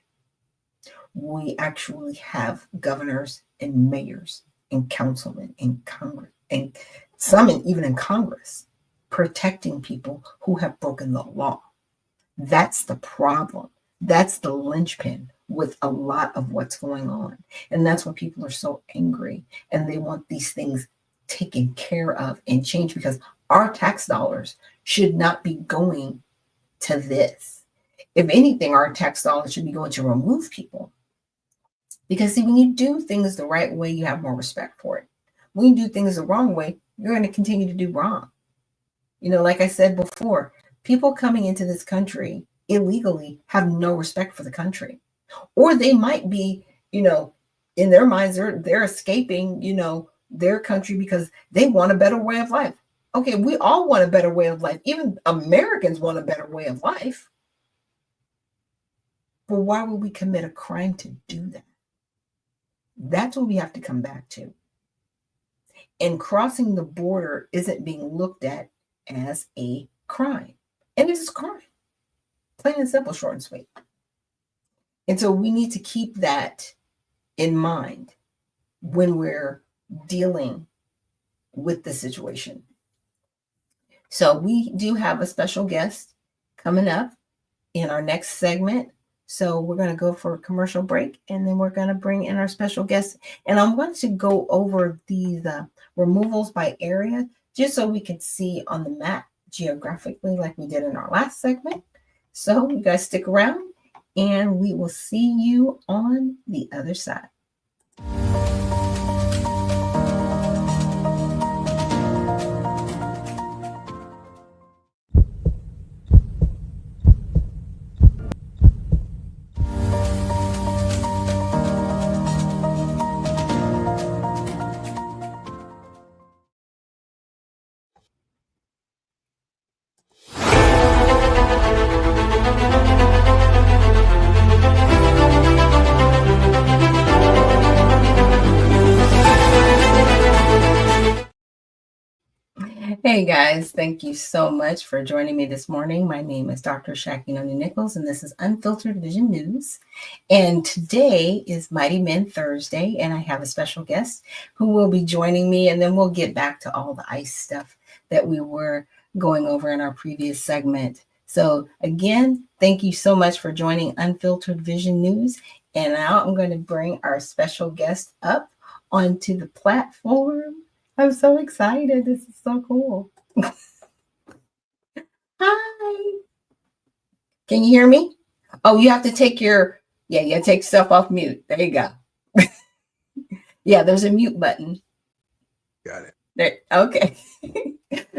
We actually have governors and mayors and councilmen in Congress, and some even in Congress, protecting people who have broken the law. That's the problem. That's the linchpin with a lot of what's going on. And that's why people are so angry, and they want these things taken care of and changed, because our tax dollars should not be going to this. If anything, our tax dollars should be going to remove people. Because see, when you do things the right way, you have more respect for it. When you do things the wrong way, you're going to continue to do wrong. Like I said before, people coming into this country illegally have no respect for the country. Or they might be, in their minds, they're escaping, their country because they want a better way of life. Okay, we all want a better way of life. Even Americans want a better way of life. But why would we commit a crime to do that? That's what we have to come back to. And crossing the border isn't being looked at as a crime. And it is a crime. Plain and simple, short and sweet. And so we need to keep that in mind when we're dealing with the situation. So we do have a special guest coming up in our next segment. So we're going to go for a commercial break, and then we're going to bring in our special guest. And I want to go over these removals by area, just so we can see on the map geographically like we did in our last segment. So you guys stick around, and we will see you on the other side. Hey guys, thank you so much for joining me this morning. My name is Dr. Shakinoni Nichols, and this is Unfiltered Vision News. And today is Mighty Men Thursday, and I have a special guest who will be joining me, and then we'll get back to all the ICE stuff that we were going over in our previous segment. So again, thank you so much for joining Unfiltered Vision News. And now I'm going to bring our special guest up onto the platform. I'm so excited. This is so cool. Hi. Can you hear me? Oh, you have to take take stuff off mute. There you go. Yeah, there's a mute button. Got it. There, okay.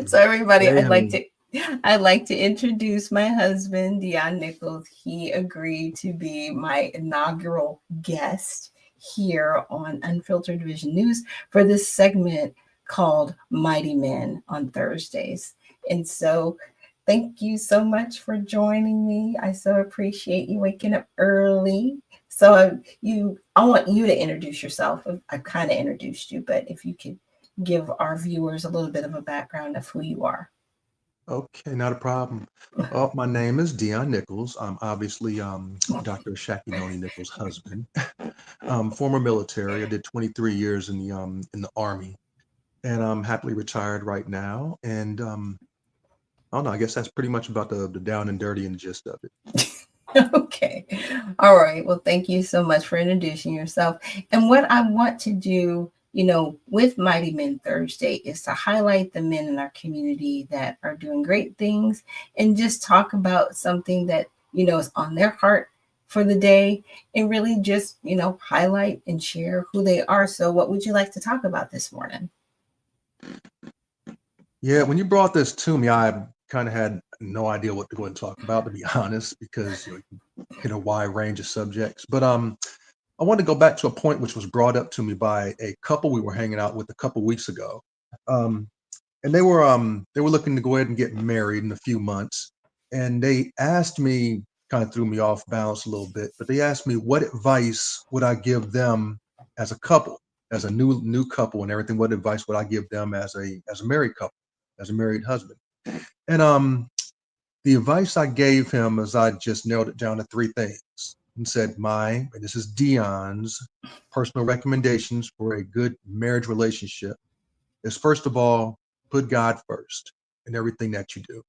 So everybody, I'd like to introduce my husband, Dion Nichols. He agreed to be my inaugural guest here on Unfiltered Vision News for this segment called Mighty Men on Thursdays. And so thank you so much for joining me. I so appreciate you waking up early. So I want you to introduce yourself. I kind of introduced you, but if you could give our viewers a little bit of a background of who you are. Okay, not a problem. Well, my name is Dion Nichols. I'm obviously Dr. Shakinoni Nichols' husband. Former military. I did 23 years in the Army, and I'm happily retired right now. And I don't know. I guess that's pretty much about the down and dirty and the gist of it. Okay. All right. Well, thank you so much for introducing yourself. And what I want to do, with Mighty Men Thursday is to highlight the men in our community that are doing great things, and just talk about something that, is on their heart for the day, and really just, highlight and share who they are. So what would you like to talk about this morning? Yeah, when you brought this to me, I kind of had no idea what to go and talk about, to be honest, because you hit a wide range of subjects. But I want to go back to a point which was brought up to me by a couple we were hanging out with a couple weeks ago. Um, and they were looking to go ahead and get married in a few months. And they asked me, kind of threw me off balance a little bit, but they asked me what advice would I give them as a couple, as a new couple and everything. What advice would I give them as a married couple, as a married husband? And the advice I gave him is I just nailed it down to three things and said, and this is Dion's personal recommendations for a good marriage relationship is, first of all, put God first in everything that you do.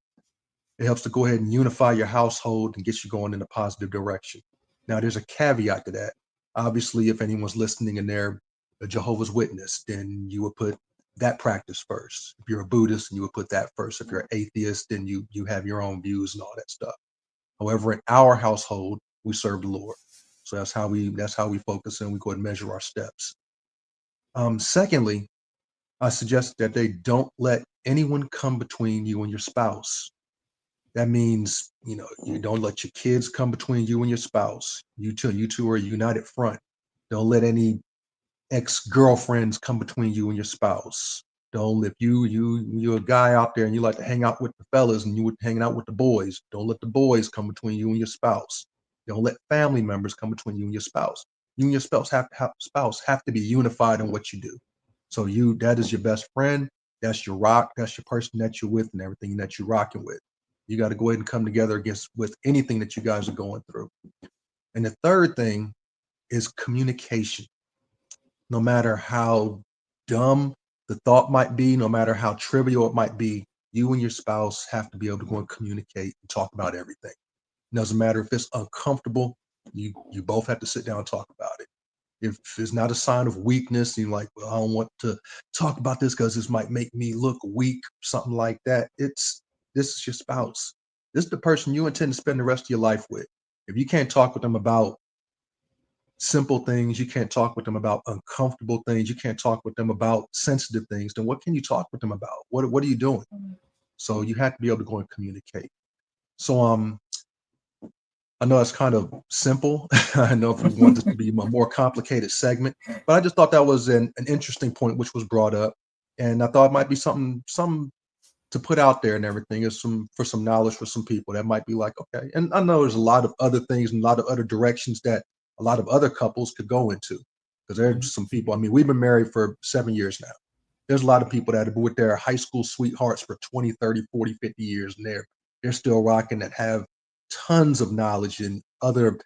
It helps to go ahead and unify your household and get you going in a positive direction. Now, there's a caveat to that. Obviously, if anyone's listening and they're a Jehovah's Witness, then you would put that practice first. If you're a Buddhist, then you would put that first. If you're an atheist, then you have your own views and all that stuff. However, in our household, we serve the Lord. So that's how we focus and we go and measure our steps. Secondly, I suggest that they don't let anyone come between you and your spouse. That means, you don't let your kids come between you and your spouse. You two are a united front. Don't let any ex-girlfriends come between you and your spouse. Don't, if you're a guy out there and you like to hang out with the fellas and you would hang out with the boys, don't let the boys come between you and your spouse. Don't let family members come between you and your spouse. You and your spouse have to be unified in what you do. So that is your best friend. That's your rock. That's your person that you're with and everything that you're rocking with. You got to go ahead and come together with anything that you guys are going through. And the third thing is communication. No matter how dumb the thought might be, no matter how trivial it might be, you and your spouse have to be able to go and communicate and talk about everything. It doesn't matter if it's uncomfortable, you both have to sit down and talk about it. If it's not a sign of weakness, you're like, well, I don't want to talk about this because this might make me look weak, something like that. This is your spouse. This is the person you intend to spend the rest of your life with. If you can't talk with them about simple things, you can't talk with them about uncomfortable things, you can't talk with them about sensitive things, then what can you talk with them about? What are you doing? So you have to be able to go and communicate. So I know it's kind of simple. I know if we want this to be a more complicated segment, but I just thought that was an interesting point which was brought up, and I thought it might be something to put out there and everything is for some knowledge for some people that might be like, okay. And I know there's a lot of other things and a lot of other directions that a lot of other couples could go into, because there's some people, we've been married for 7 years now. There's a lot of people that have been with their high school sweethearts for 20, 30, 40, 50 years, and they're still rocking, that have tons of knowledge in other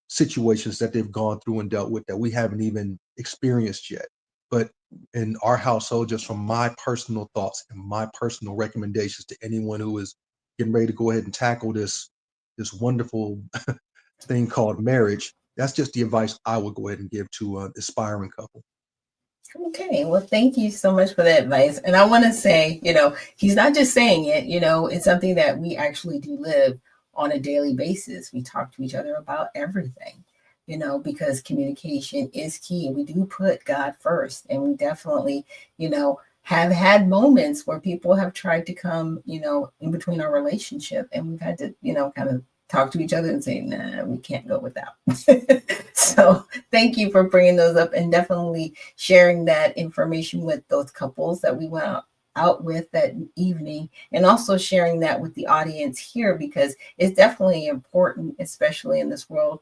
situations that they've gone through and dealt with that we haven't even experienced yet. But in our household, just from my personal thoughts and my personal recommendations to anyone who is getting ready to go ahead and tackle this wonderful thing called marriage, that's just the advice I would go ahead and give to an aspiring couple. Okay, well, thank you so much for that advice. And I want to say, he's not just saying it, it's something that we actually do live on a daily basis. We talk to each other about everything, because communication is key. We do put God first, and we definitely, have had moments where people have tried to come, in between our relationship, and we've had to, kind of talk to each other and say, nah, we can't go without. So thank you for bringing those up and definitely sharing that information with those couples that we went out with that evening, and also sharing that with the audience here, because it's definitely important, especially in this world.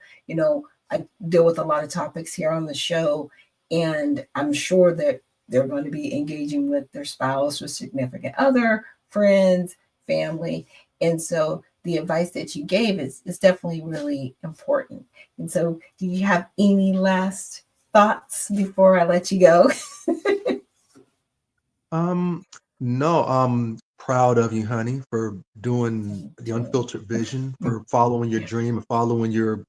I deal with a lot of topics here on the show, and I'm sure that they're going to be engaging with their spouse or significant other, friends, family. And so the advice that you gave is definitely really important. And so do you have any last thoughts before I let you go? No, I'm proud of you, honey, for doing the Unfiltered Vision, for following your dream and following your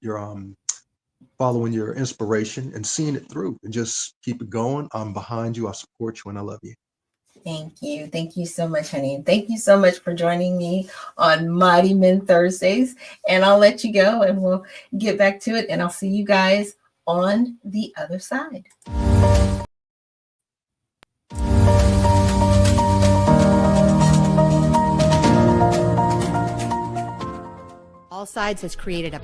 inspiration and seeing it through, and just keep it going. I'm behind you. I support you, and I love you. Thank you. Thank you so much, honey. And thank you so much for joining me on Mighty Men Thursdays. And I'll let you go and we'll get back to it. And I'll see you guys on the other side. sides has created a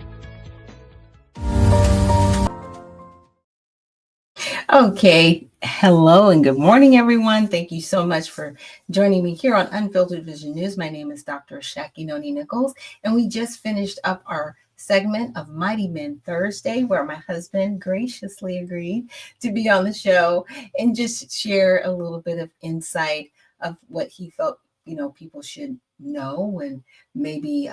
Okay, hello and good morning, everyone. Thank you so much for joining me here on Unfiltered Vision News. My name is Dr. Shakinoni Nichols, and we just finished up our segment of Mighty Men Thursday, where my husband graciously agreed to be on the show and just share a little bit of insight of what he felt, people should know and maybe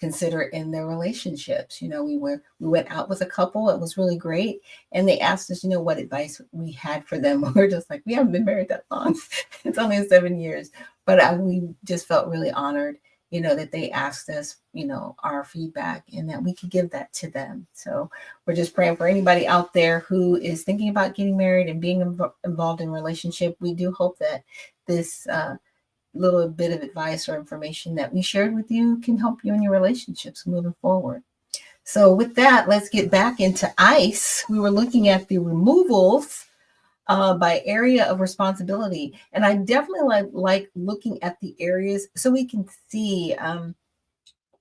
consider in their relationships. We went out with a couple. It was really great. And they asked us, what advice we had for them. We're just like, we haven't been married that long. It's only 7 years. But we just felt really honored, that they asked us, our feedback and that we could give that to them. So we're just praying for anybody out there who is thinking about getting married and being involved in a relationship. We do hope that this little bit of advice or information that we shared with you can help you in your relationships moving forward. So with that, let's get back into ICE. We were looking at the removals by area of responsibility. And I definitely like looking at the areas so we can see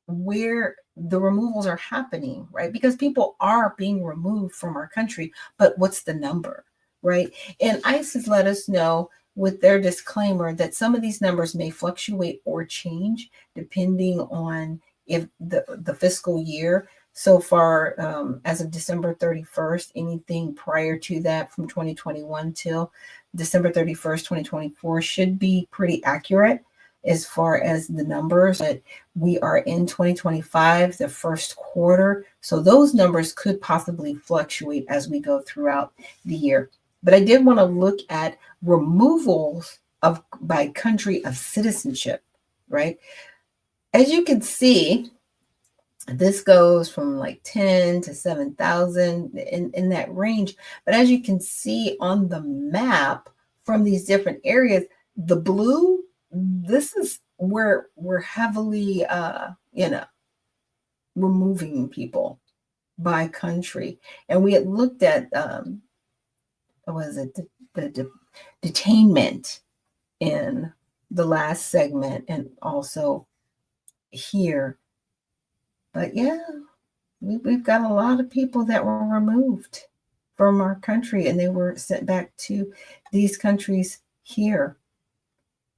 where the removals are happening, right? Because people are being removed from our country, but what's the number, right? And ICE has let us know with their disclaimer that some of these numbers may fluctuate or change depending on if the fiscal year. So far, as of December 31st, anything prior to that from 2021 till December 31st, 2024 should be pretty accurate as far as the numbers. But we are in 2025, the first quarter. So those numbers could possibly fluctuate as we go throughout the year. But I did want to look at removals by country of citizenship, right? As you can see, this goes from like 10 to 7,000 in that range. But as you can see on the map from these different areas, the blue, this is where we're heavily, removing people by country. And we had looked at, the detainment in the last segment and also here. But yeah, we've got a lot of people that were removed from our country and they were sent back to these countries here.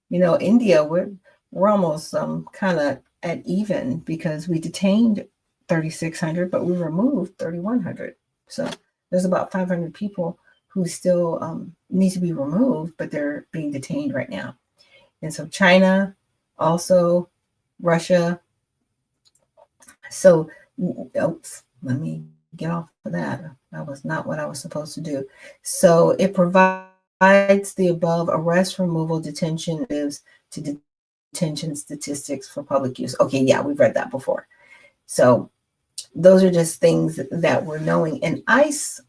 India, we're almost kind of at even because we detained 3,600, but we removed 3,100. So there's about 500 people who still need to be removed, but they're being detained right now. And so China, also Russia. So, oops, let me get off of that. That was not what I was supposed to do. So it provides the above arrest, removal, detention lives to detention statistics for public use. Okay, yeah, we've read that before. So those are just things that we're knowing. And ICE,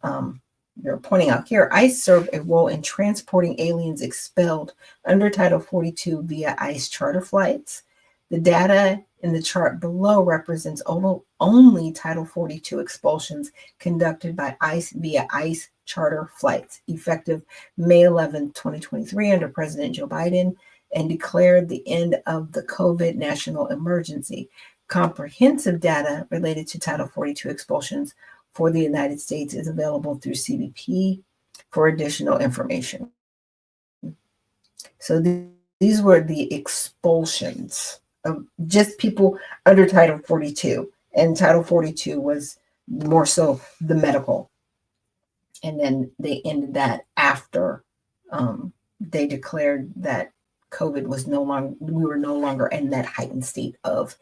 they're pointing out here, ICE served a role in transporting aliens expelled under Title 42 via ICE charter flights. The data in the chart below represents only Title 42 expulsions conducted by ICE via ICE charter flights, effective May 11, 2023, under President Joe Biden, and declared the end of the COVID national emergency. Comprehensive data related to Title 42 expulsions for the United States is available through CBP for additional information. So these were the expulsions of just people under Title 42. And Title 42 was more so the medical. And then they ended that after they declared that COVID was we were no longer in that heightened state of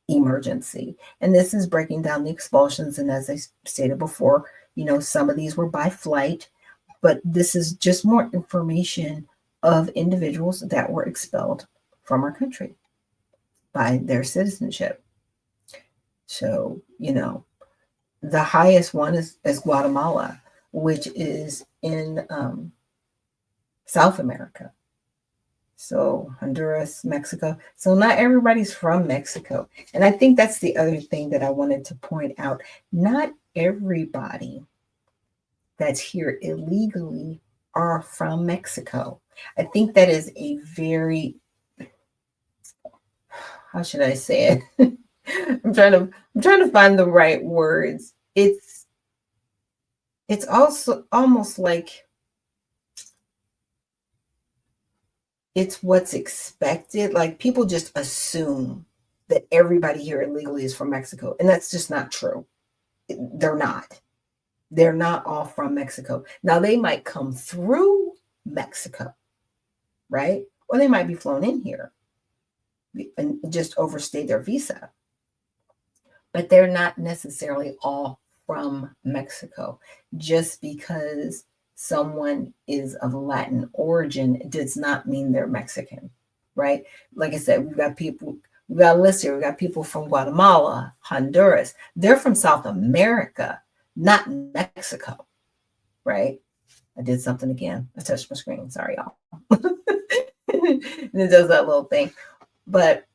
emergency. And this is breaking down the expulsions. And as I stated before, some of these were by flight, but this is just more information of individuals that were expelled from our country by their citizenship. So, the highest one is Guatemala, which is in South America. So Honduras, Mexico. So not everybody's from Mexico. And I think that's the other thing that I wanted to point out. Not everybody that's here illegally are from Mexico. I think that is a very, how should I say it? I'm trying to find the right words. It's also almost like it's what's expected. Like people just assume that everybody here illegally is from Mexico, and that's just not true. They're not. They're not all from Mexico. Now they might come through Mexico, right? Or they might be flown in here and just overstay their visa. But they're not necessarily all from Mexico. Just because someone is of Latin origin does not mean they're Mexican, right? Like I said, we've got a list here. We've got people from Guatemala, Honduras. They're from South America, not Mexico, right? I did something again. I touched my screen. Sorry, y'all. And it does that little thing. But,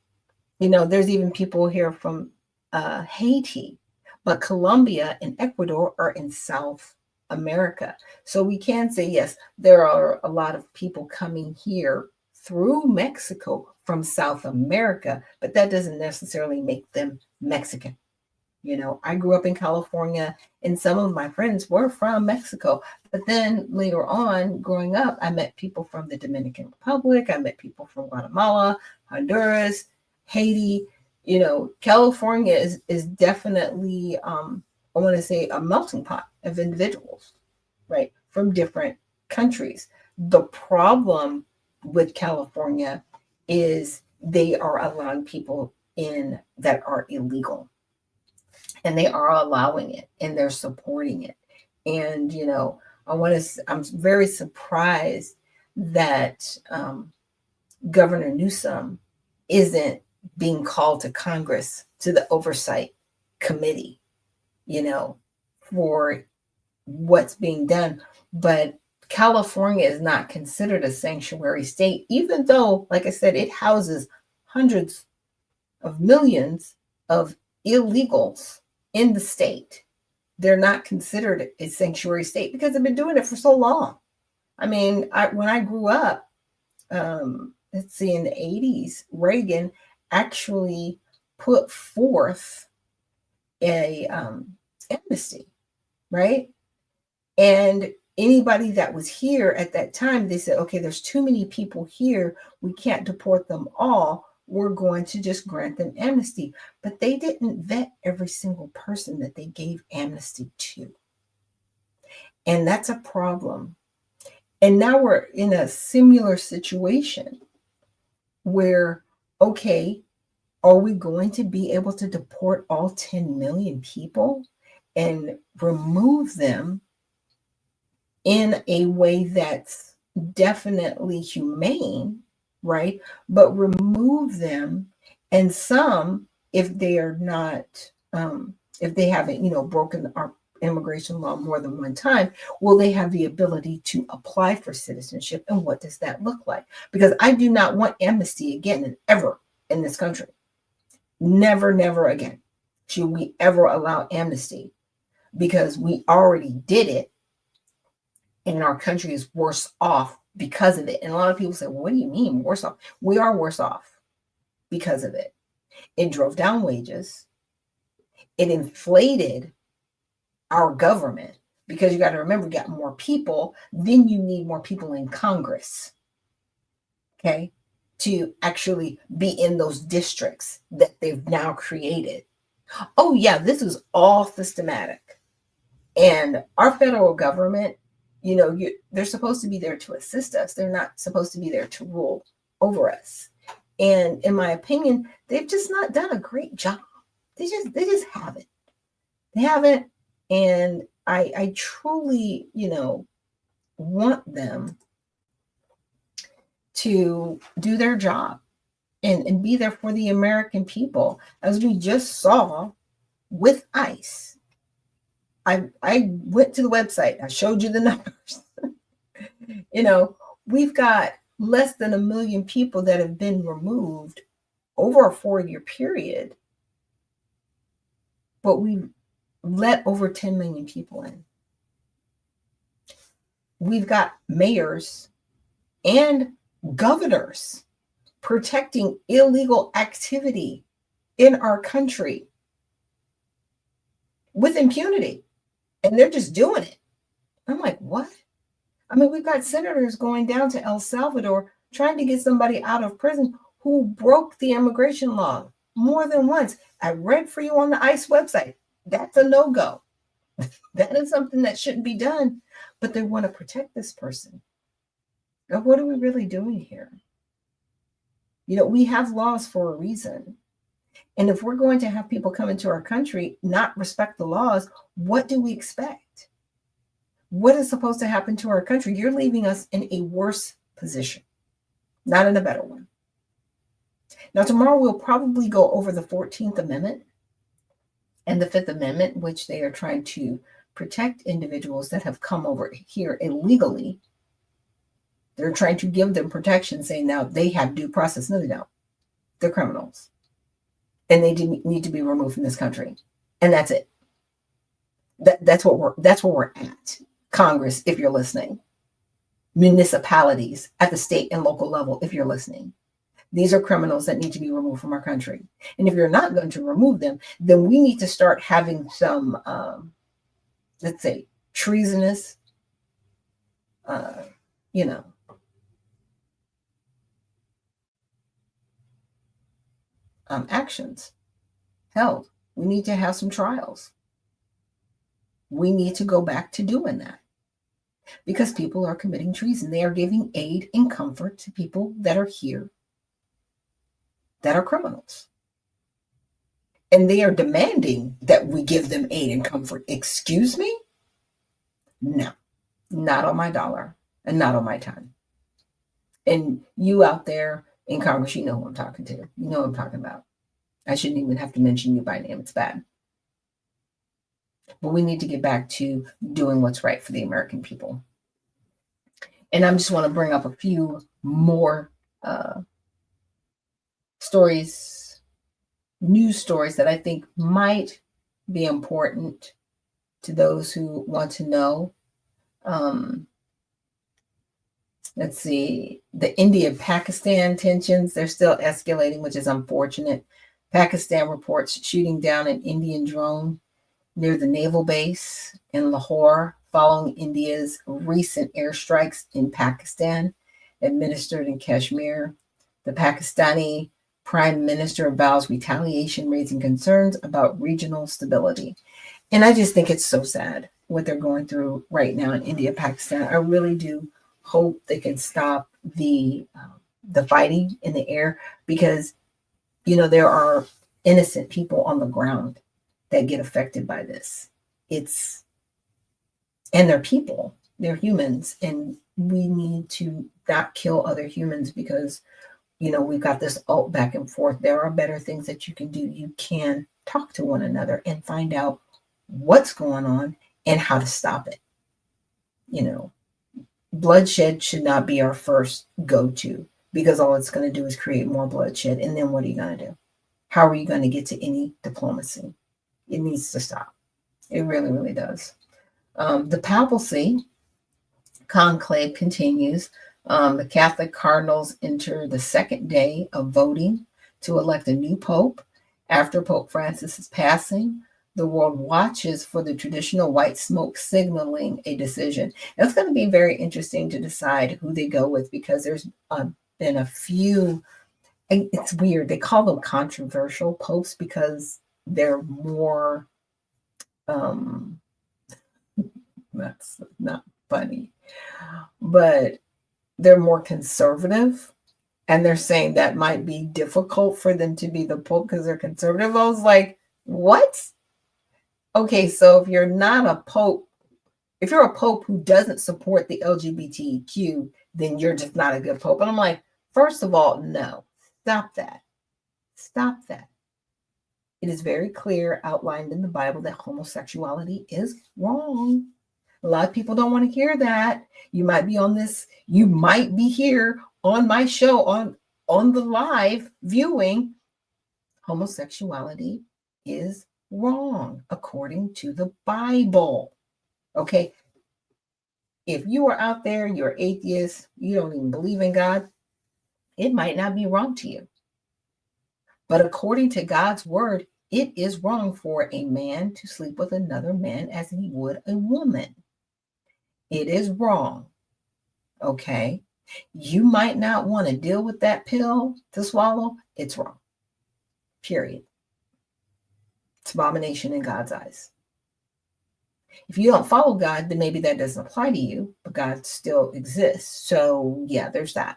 there's even people here from Haiti, but Colombia and Ecuador are in South America. So we can say, yes, there are a lot of people coming here through Mexico from South America, but that doesn't necessarily make them Mexican. I grew up in California and some of my friends were from Mexico. But then later on, growing up, I met people from the Dominican Republic. I met people from Guatemala, Honduras, Haiti. California is definitely, I want to say, a melting pot of individuals, right, from different countries. The problem with California is they are allowing people in that are illegal. And they are allowing it and they're supporting it. And, I'm very surprised that Governor Newsom isn't being called to Congress, to the oversight committee, for what's being done. But California is not considered a sanctuary state, even though, like I said, it houses hundreds of millions of illegals in the state. They're not considered a sanctuary state because they've been doing it for so long. I mean, when I grew up, let's see, in the 80s, Reagan actually put forth a amnesty, right? And anybody that was here at that time, they said, okay, there's too many people here. We can't deport them all. We're going to just grant them amnesty. But they didn't vet every single person that they gave amnesty to. And that's a problem. And now we're in a similar situation where, okay, are we going to be able to deport all 10 million people and remove them in a way that's definitely humane, right? But remove them, and some, if they are not, if they haven't, broken our immigration law more than one time, will they have the ability to apply for citizenship? And what does that look like? Because I do not want amnesty again and ever in this country. Never, never again should we ever allow amnesty, because we already did it and our country is worse off because of it. And a lot of people say, well, what do you mean worse off? We are worse off because of it. It drove down wages. It inflated our government, because you got to remember, you got more people, then you need more people in Congress, okay, to actually be in those districts that they've now created. Oh yeah, this is all systematic. And our federal government, they're supposed to be there to assist us. They're not supposed to be there to rule over us. And in my opinion, they've just not done a great job. They just haven't. They haven't. And I truly, want them to do their job and be there for the American people, as we just saw with ICE. I went to the website. I showed you the numbers. We've got less than 1 million people that have been removed over a 4-year period, but we've let over 10 million people in. We've got mayors and governors protecting illegal activity in our country with impunity, and they're just doing it. I'm like, what? I mean, we've got senators going down to El Salvador trying to get somebody out of prison who broke the immigration law more than once. I read for you on the ICE website. That's a no-go. That is something that shouldn't be done, but they want to protect this person. Now, what are we really doing here? We have laws for a reason. And if we're going to have people come into our country, not respect the laws, what do we expect? What is supposed to happen to our country? You're leaving us in a worse position, not in a better one. Now, tomorrow we'll probably go over the 14th Amendment and the 5th Amendment, which they are trying to protect individuals that have come over here illegally. They're trying to give them protection, saying now they have due process. No, they don't. They're criminals. And they need to be removed from this country. And that's it. That's where we're at. Congress, if you're listening. Municipalities at the state and local level, if you're listening. These are criminals that need to be removed from our country. And if you're not going to remove them, then we need to start having some, let's say, treasonous, actions held. We need to have some trials. We need to go back to doing that because people are committing treason. They are giving aid and comfort to people that are here that are criminals. And they are demanding that we give them aid and comfort. Excuse me? No, not on my dollar and not on my time. And you out there in Congress, you know who I'm talking to. You know what I'm talking about. I shouldn't even have to mention you by name. It's bad. But we need to get back to doing what's right for the American people. And I just want to bring up a few more news stories that I think might be important to those who want to know. Let's see, the India-Pakistan tensions, they're still escalating, which is unfortunate. Pakistan reports shooting down an Indian drone near the naval base in Lahore following India's recent airstrikes in Pakistan, administered in Kashmir. The Pakistani Prime Minister vows retaliation, raising concerns about regional stability. And I just think it's so sad what they're going through right now in India, Pakistan. I really do hope they can stop the fighting in the air because, there are innocent people on the ground that get affected by this. And they're people, they're humans, and we need to not kill other humans because, we've got this back and forth. There are better things that you can do. You can talk to one another and find out what's going on and how to stop it. Bloodshed should not be our first go-to because all it's going to do is create more bloodshed. And then what are you going to do? How are you going to get to any diplomacy? It needs to stop. It really, really does. The papacy conclave continues. The Catholic cardinals enter the second day of voting to elect a new pope. After Pope Francis's passing, the world watches for the traditional white smoke signaling a decision. And it's going to be very interesting to decide who they go with because there's been a few, it's weird. They call them controversial popes because they're more, that's not funny, but they're more conservative. And they're saying that might be difficult for them to be the pope because they're conservative. I was like, what? Okay, so if you're not a pope, if you're a pope who doesn't support the LGBTQ, then you're just not a good pope. And I'm like, first of all, no, stop that. Stop that. It is very clear, outlined in the Bible, that homosexuality is wrong. A lot of people don't want to hear that. You might be on this, you might be here on my show, on the live viewing. Homosexuality is wrong according to the Bible. Okay. If you are out there, you're atheist, you don't even believe in God, it might not be wrong to you. But according to God's word, it is wrong for a man to sleep with another man as he would a woman. It is wrong. Okay. You might not want to deal with that pill to swallow. It's wrong. Period. It's abomination in God's eyes. If you don't follow God, then maybe that doesn't apply to you, but God still exists. So yeah, there's that.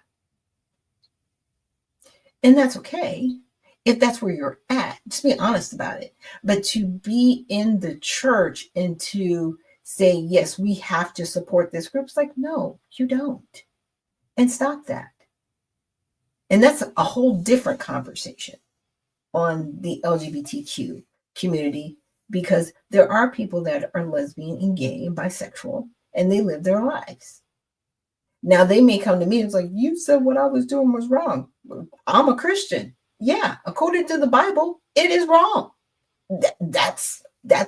And that's okay if that's where you're at. Just be honest about it. But to be in the church and to say, yes, we have to support this group, it's like, no, you don't. And stop that. And that's a whole different conversation on the LGBTQ community, because there are people that are lesbian and gay and bisexual, and they live their lives. Now, they may come to me and it's like, you said what I was doing was wrong. I'm a Christian. Yeah, according to the Bible, it is wrong. That's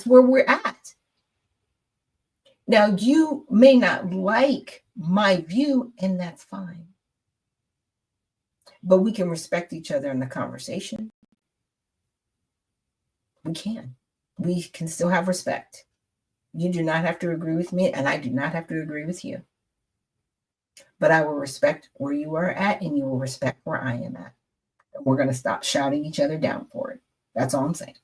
where we're at. Now, you may not like my view, and that's fine. But we can respect each other in the conversation. We can. We can still have respect. You do not have to agree with me, and I do not have to agree with you. But I will respect where you are at, and you will respect where I am at. And we're going to stop shouting each other down for it. That's all I'm saying.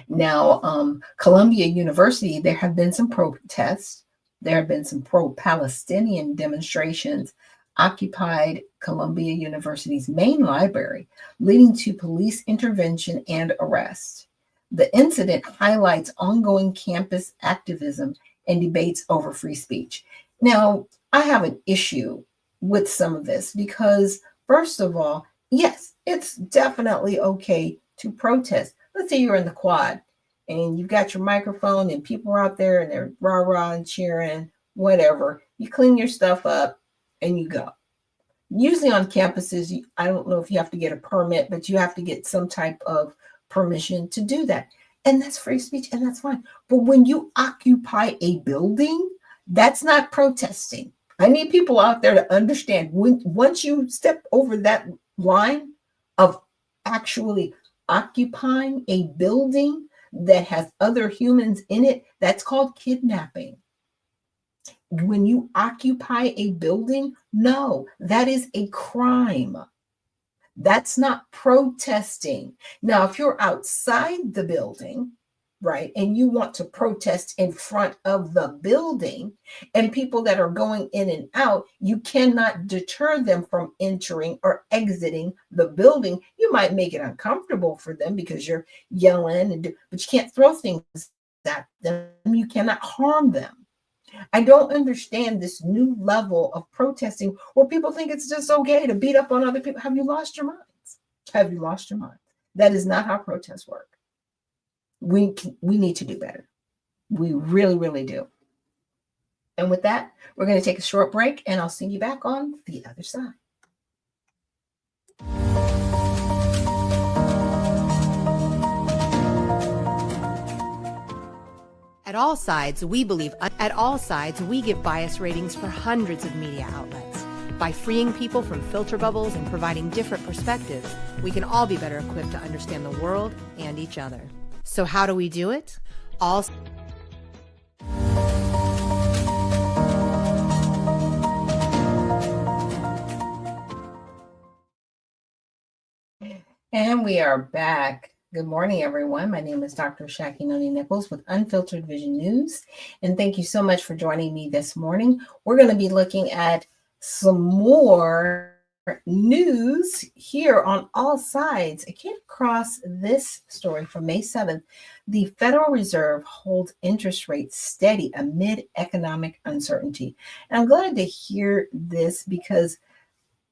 Now, Columbia University, there have been some protests. There have been some pro-Palestinian demonstrations occupied Columbia University's main library, leading to police intervention and arrest. The incident highlights ongoing campus activism and debates over free speech. Now, I have an issue with some of this because, first of all, yes, it's definitely okay to protest. Let's say you're in the quad and you've got your microphone and people are out there and they're rah-rah and cheering, whatever. You clean your stuff up and you go. Usually on campuses, I don't know if you have to get a permit, but you have to get some type of permission to do that. And that's free speech, and that's fine. But when you occupy a building, that's not protesting. I need people out there to understand once you step over that line of actually occupying a building that has other humans in it, that's called kidnapping. When you occupy a building, no, that is a crime. That's not protesting. Now, if you're outside the building, right, and you want to protest in front of the building, and people that are going in and out, you cannot deter them from entering or exiting the building. You might make it uncomfortable for them because you're yelling, but you can't throw things at them. You cannot harm them. I don't understand this new level of protesting where people think it's just okay to beat up on other people. Have you lost your minds? Have you lost your mind? That is not how protests work. We need to do better. We really, really do. And with that, we're going to take a short break, and I'll see you back on the other side. At All Sides, we give bias ratings for hundreds of media outlets. By freeing people from filter bubbles and providing different perspectives, we can all be better equipped to understand the world and each other. So how do we do it? And we are back. Good morning, everyone. My name is Dr. Shakinoni Nichols with Unfiltered Vision News. And thank you so much for joining me this morning. We're going to be looking at some more news here on All Sides. I came across this story from May 7th. The Federal Reserve holds interest rates steady amid economic uncertainty. And I'm glad to hear this because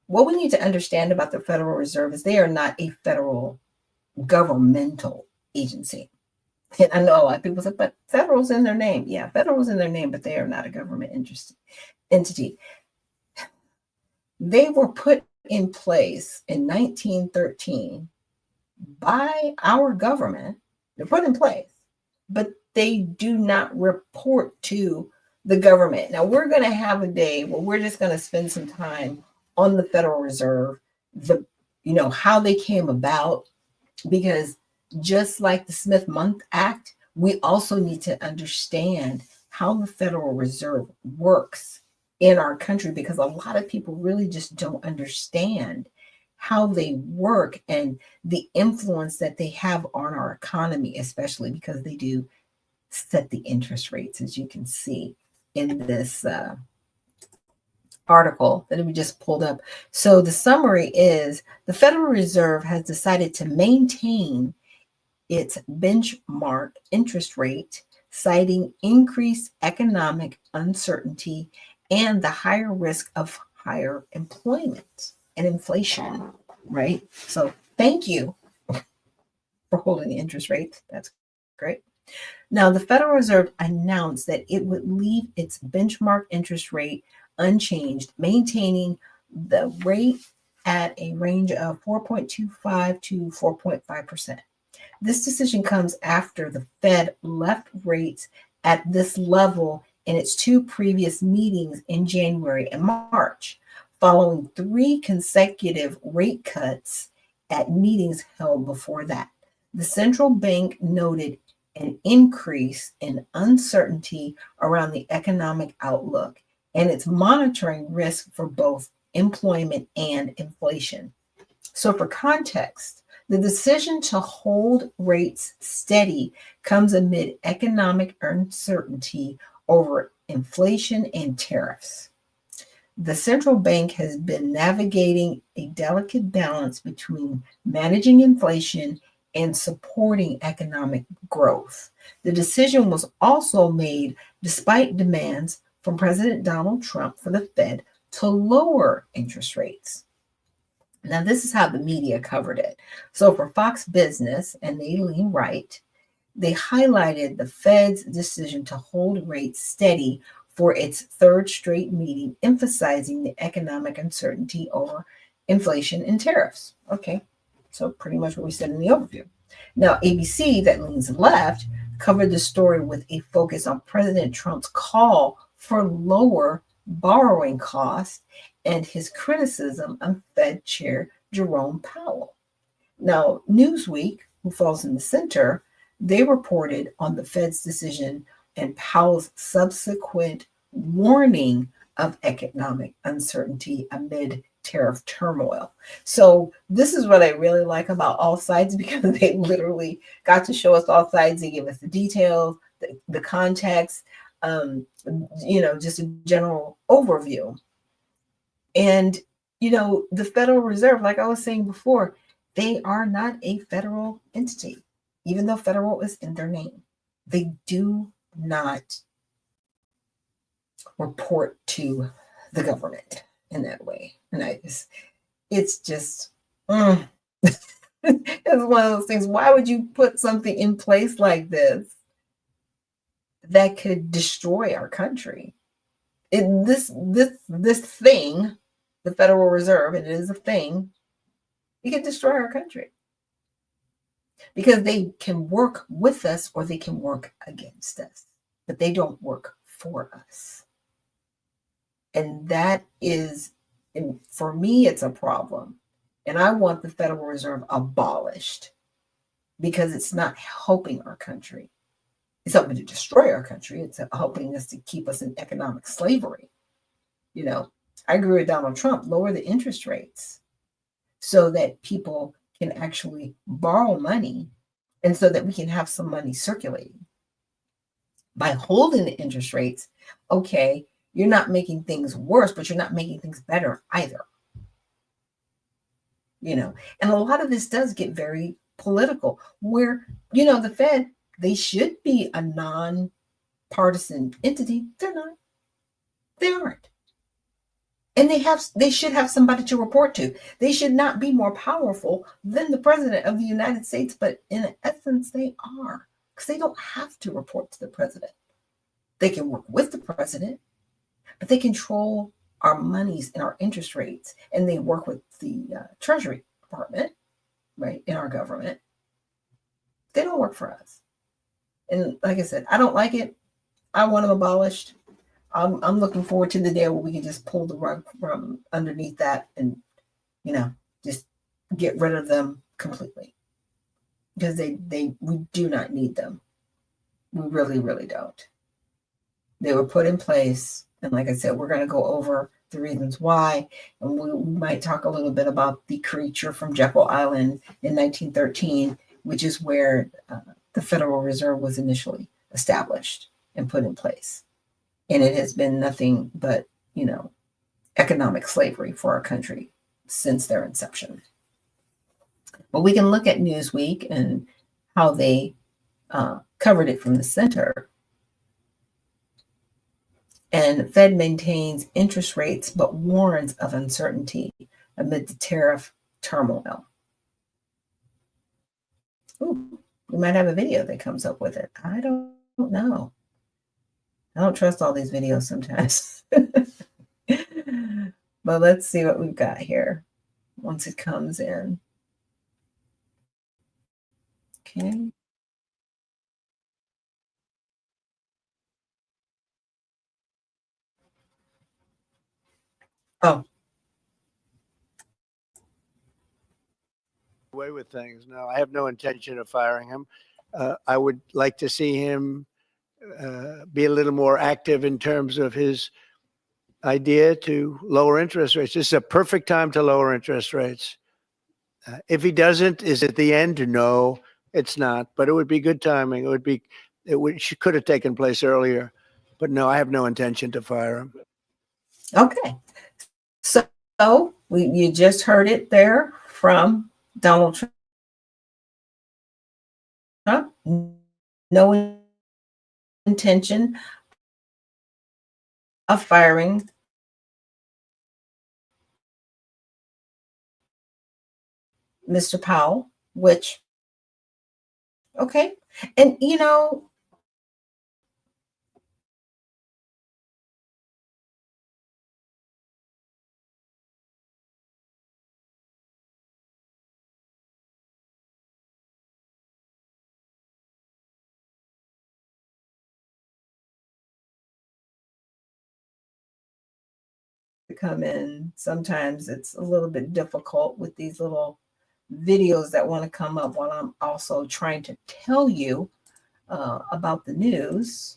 what we need to understand about the Federal Reserve is they are not a federal governmental agency. And I know a lot of people say, but federal's in their name. Yeah, federal's in their name, but they are not a government entity. They were put in place in 1913 by our government. They're put in place, but they do not report to the government. Now, we're going to have a day where we're just going to spend some time on the Federal Reserve, how they came about, because just like the Smith-Mundt Act, we also need to understand how the Federal Reserve works in our country, because a lot of people really just don't understand how they work and the influence that they have on our economy, especially because they do set the interest rates, as you can see in this article that we just pulled up. So the summary is the Federal Reserve has decided to maintain its benchmark interest rate, citing increased economic uncertainty and the higher risk of higher employment and inflation, right? So thank you for holding the interest rate. That's great. Now, the Federal Reserve announced that it would leave its benchmark interest rate unchanged, maintaining the rate at a range of 4.25 to 4.5%. This decision comes after the Fed left rates at this level in its two previous meetings in January and March, following 3 consecutive rate cuts at meetings held before that. The central bank noted an increase in uncertainty around the economic outlook, and it's monitoring risk for both employment and inflation. So for context, the decision to hold rates steady comes amid economic uncertainty over inflation and tariffs. The central bank has been navigating a delicate balance between managing inflation and supporting economic growth. The decision was also made despite demands from President Donald Trump for the Fed to lower interest rates. Now, this is how the media covered it. So for Fox Business, and they lean right, they highlighted the Fed's decision to hold rates steady for its third straight meeting, emphasizing the economic uncertainty over inflation and tariffs. Okay, so pretty much what we said in the overview. Now, ABC, that leans left, covered the story with a focus on President Trump's call for lower borrowing costs and his criticism of Fed Chair Jerome Powell. Now, Newsweek, who falls in the center, they reported on the Fed's decision and Powell's subsequent warning of economic uncertainty amid tariff turmoil. So this is what I really like about All Sides, because they literally got to show us all sides. They give us the details, the context, just a general overview. And, the Federal Reserve, like I was saying before, they are not a federal entity, even though federal is in their name. They do not report to the government in that way. And it's just, it's one of those things. Why would you put something in place like this that could destroy our country? This thing, the Federal Reserve, and it is a thing, it can destroy our country, because they can work with us or they can work against us, but they don't work for us. And that is, for me, it's a problem. And I want the Federal Reserve abolished, because it's not helping our country. It's helping to destroy our country. It's helping us to keep us in economic slavery. I agree with Donald Trump, lower the interest rates so that people can actually borrow money, and so that we can have some money circulating. By holding the interest rates, okay, you're not making things worse, but you're not making things better either. And a lot of this does get very political, where, the Fed, they should be a non-partisan entity. They're not. They aren't. And they should have somebody to report to. They should not be more powerful than the president of the United States, but in essence, they are, because they don't have to report to the president. They can work with the president, but they control our monies and our interest rates, and they work with the Treasury Department, right, in our government. They don't work for us. And like I said, I don't like it. I want them abolished. I'm looking forward to the day where we can just pull the rug from underneath that and, just get rid of them completely, because we do not need them. We really, really don't. They were put in place, and like I said, we're going to go over the reasons why, and we might talk a little bit about the creature from Jekyll Island in 1913, which is where the Federal Reserve was initially established and put in place. And it has been nothing but, economic slavery for our country since their inception. But we can look at Newsweek and how they covered it from the center. And Fed maintains interest rates but warns of uncertainty amid the tariff turmoil. Ooh, we might have a video that comes up with it. I don't know. I don't trust all these videos sometimes. But let's see what we've got here once it comes in. Okay. Oh. Away with things. No, I have no intention of firing him. I would like to see him be a little more active in terms of his idea to lower interest rates. This is a perfect time to lower interest rates. If he doesn't, is it the end? No, it's not. But it would be good timing. It could have taken place earlier. But no, I have no intention to fire him. Okay. So you just heard it there from Donald Trump. No intention of firing Mr. Powell, which, okay. And, come in. Sometimes it's a little bit difficult with these little videos that want to come up while I'm also trying to tell you about the news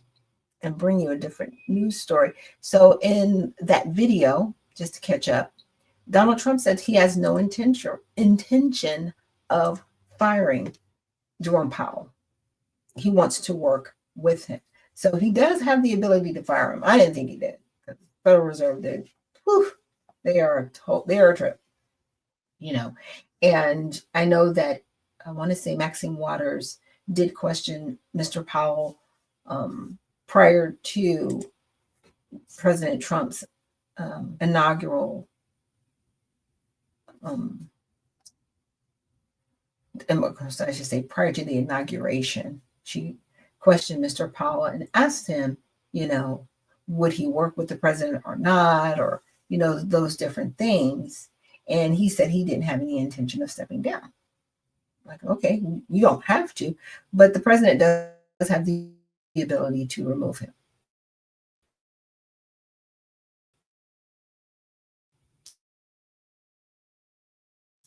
and bring you a different news story. So in that video, just to catch up, Donald Trump said he has no intention of firing Jerome Powell. He wants to work with him. So he does have the ability to fire him. I didn't think he did. The Federal Reserve did. Whew, they are a trip, And I know that I want to say Maxine Waters did question Mr. Powell prior to President Trump's inaugural I should say prior to the inauguration. She questioned Mr. Powell and asked him, would he work with the president or not, or those different things. And he said he didn't have any intention of stepping down. Like, okay, you don't have to, but the president does have the ability to remove him.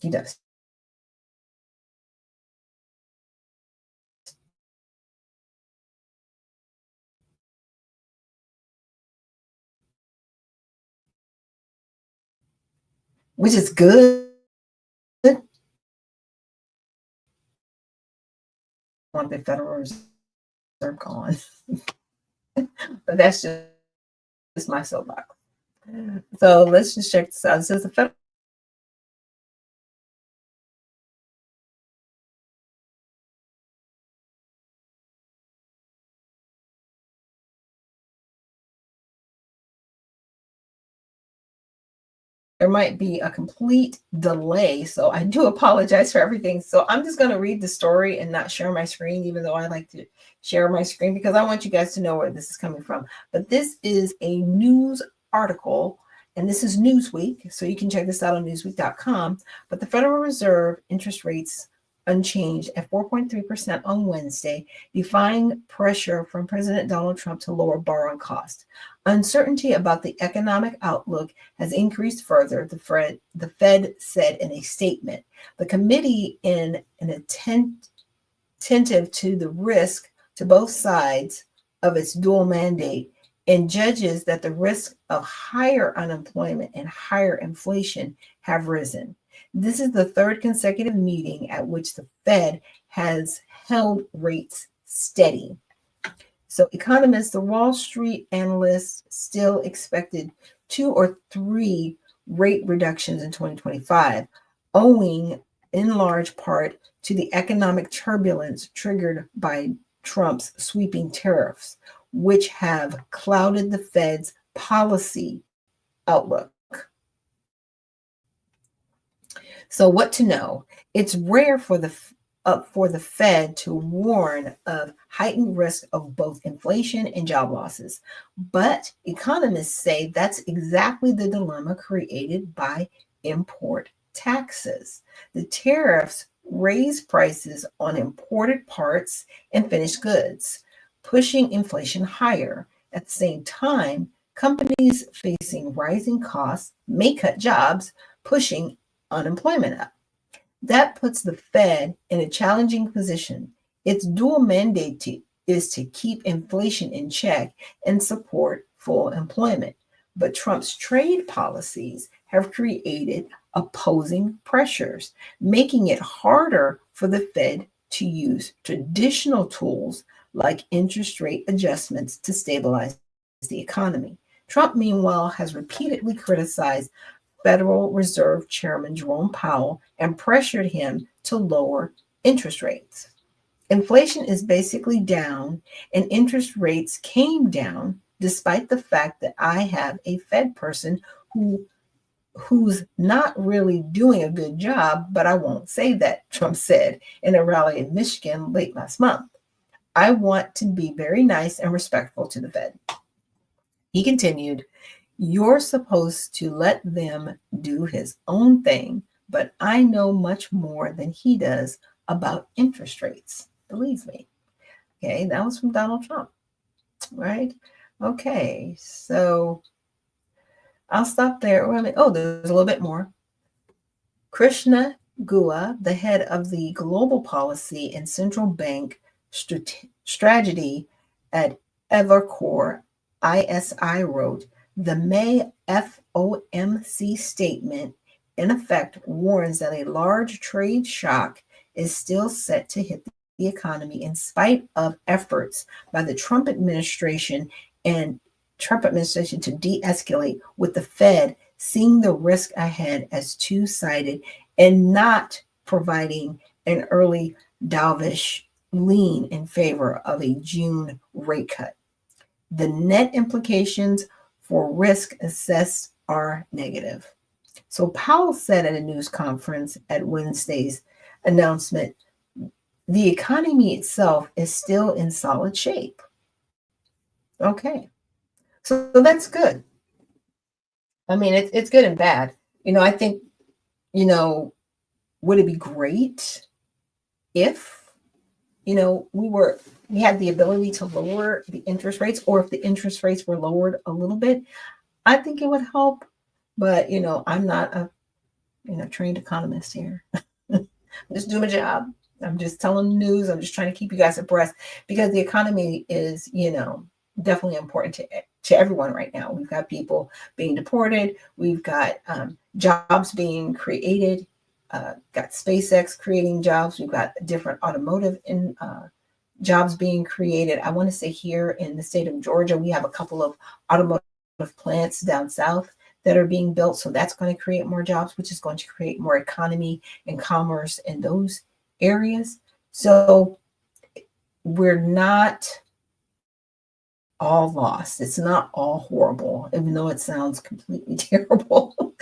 He does. Which is good. Want the Federal Reserve gone. But that's just my soapbox. So let's just check this out. It says the Federal there might be a complete delay. So I do apologize for everything. So I'm just going to read the story and not share my screen, even though I like to share my screen because I want you guys to know where this is coming from. But this is a news article, and this is Newsweek. So you can check this out on newsweek.com. But the Federal Reserve interest rates unchanged at 4.3% on Wednesday, defying pressure from President Donald Trump to lower borrowing costs. Uncertainty about the economic outlook has increased further, the Fed said in a statement. The committee, in an attentive to the risk to both sides of its dual mandate, and judges that the risk of higher unemployment and higher inflation have risen. This is the third consecutive meeting at which the Fed has held rates steady. So economists, the Wall Street analysts still expected 2 or 3 rate reductions in 2025, owing in large part to the economic turbulence triggered by Trump's sweeping tariffs, which have clouded the Fed's policy outlook. So what to know? It's rare for the Fed to warn of heightened risk of both inflation and job losses. But economists say that's exactly the dilemma created by import taxes. The tariffs raise prices on imported parts and finished goods, pushing inflation higher. At the same time, companies facing rising costs may cut jobs, pushing unemployment up. That puts the Fed in a challenging position. Its dual mandate is to keep inflation in check and support full employment. But Trump's trade policies have created opposing pressures, making it harder for the Fed to use traditional tools like interest rate adjustments to stabilize the economy. Trump, meanwhile, has repeatedly criticized Federal Reserve Chairman Jerome Powell and pressured him to lower interest rates. Inflation is basically down, and interest rates came down despite the fact that I have a Fed person who's not really doing a good job, but I won't say that, Trump said in a rally in Michigan late last month. I want to be very nice and respectful to the Fed. He continued, "You're supposed to let them do his own thing, but I know much more than he does about interest rates. Believe me." Okay, that was from Donald Trump, right? Okay, so I'll stop there. Oh, there's a little bit more. Krishna Gua, the head of the global policy and central bank strategy at Evercore ISI, wrote, "The May FOMC statement, in effect, warns that a large trade shock is still set to hit the economy in spite of efforts by the Trump administration to de-escalate, with the Fed seeing the risk ahead as two-sided and not providing an early dovish lean in favor of a June rate cut. The net implications for risk assessed are negative." So Powell said at a news conference at Wednesday's announcement, the economy itself is still in solid shape. Okay, so that's good. I mean, it's good and bad. I think, would it be great if, we had the ability to lower the interest rates, or if the interest rates were lowered a little bit? I think it would help, but I'm not a trained economist here. I'm just doing my job. I'm just telling the news. I'm just trying to keep you guys abreast, because the economy is definitely important to everyone right now. We've got people being deported. We've got jobs being created. Got SpaceX creating jobs. We've got different automotive jobs being created. I want to say here in the state of Georgia, we have a couple of automotive plants down south that are being built. So that's going to create more jobs, which is going to create more economy and commerce in those areas. So we're not all lost. It's not all horrible, even though it sounds completely terrible.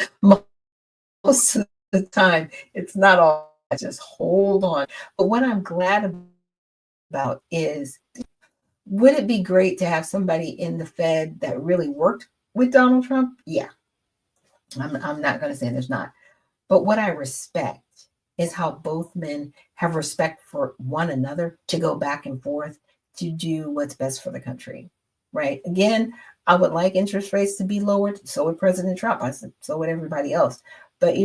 Most of the time, it's not all. Just hold on. But what I'm glad about is, would it be great to have somebody in the Fed that really worked with Donald Trump? Yeah. I'm not going to say there's not. But what I respect is how both men have respect for one another to go back and forth to do what's best for the country, right? Again, I would like interest rates to be lowered. So would President Trump. So would everybody else. But,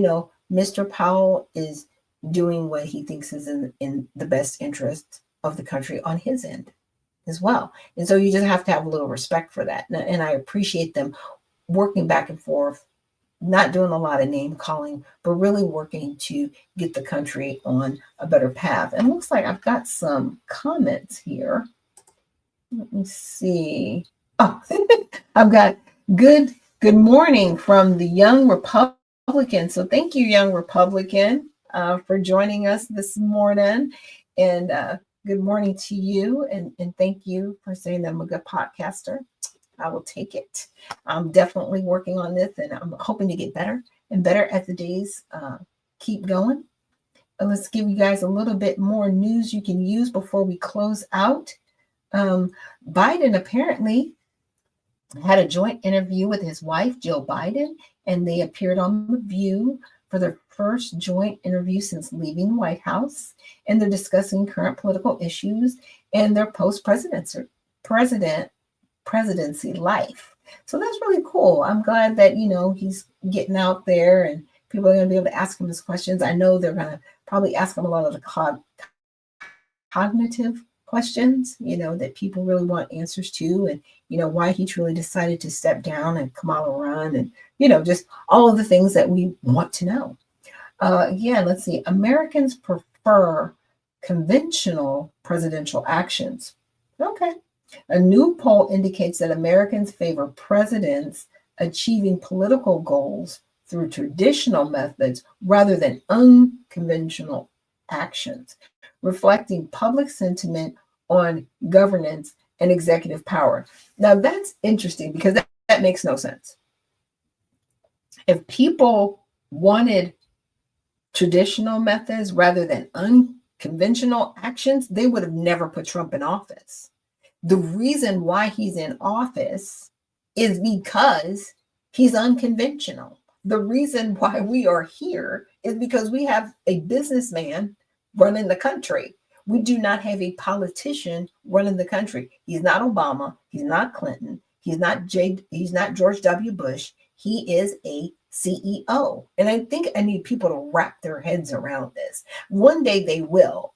Mr. Powell is doing what he thinks is in the best interest of the country on his end as well. And so you just have to have a little respect for that. And I appreciate them working back and forth, not doing a lot of name calling, but really working to get the country on a better path. And it looks like I've got some comments here. Let me see. Oh, I've got good morning from the Young Republican. So thank you, Young Republican, for joining us this morning. And good morning to you. And thank you for saying that I'm a good podcaster. I will take it. I'm definitely working on this, and I'm hoping to get better and better as the days keep going. And let's give you guys a little bit more news you can use before we close out. Biden apparently had a joint interview with his wife, Jill Biden, and they appeared on The View for their first joint interview since leaving the White House. And they're discussing current political issues and their post-presidency life. So that's really cool. I'm glad that, he's getting out there and people are going to be able to ask him his questions. I know they're going to probably ask him a lot of the cognitive questions, that people really want answers to, and, why he truly decided to step down and Kamala run, and, just all of the things that we want to know. Again, let's see. Americans prefer conventional presidential actions. Okay. A new poll indicates that Americans favor presidents achieving political goals through traditional methods rather than unconventional actions, reflecting public sentiment on governance and executive power. Now, that's interesting because that makes no sense. If people wanted traditional methods rather than unconventional actions, they would have never put Trump in office. The reason why he's in office is because he's unconventional. The reason why we are here is because we have a businessman running the country. We do not have a politician running the country. He's not Obama. He's not Clinton. He's not George W. Bush. He is a CEO. And I think I need people to wrap their heads around this. One day they will.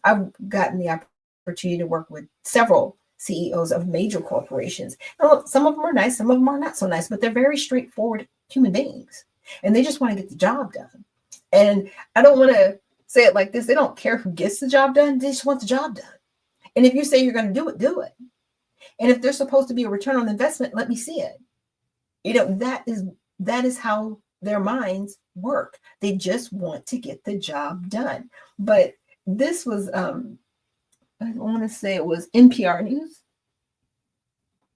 I've gotten the opportunity to work with several CEOs of major corporations. Now, some of them are nice, some of them are not so nice, but they're very straightforward human beings. And they just want to get the job done. And I don't want to say it like this. They don't care who gets the job done. They just want the job done. And if you say you're going to do it, do it. And if there's supposed to be a return on investment, let me see it. That is how their minds work. They just want to get the job done. But this was, I want to say it was NPR News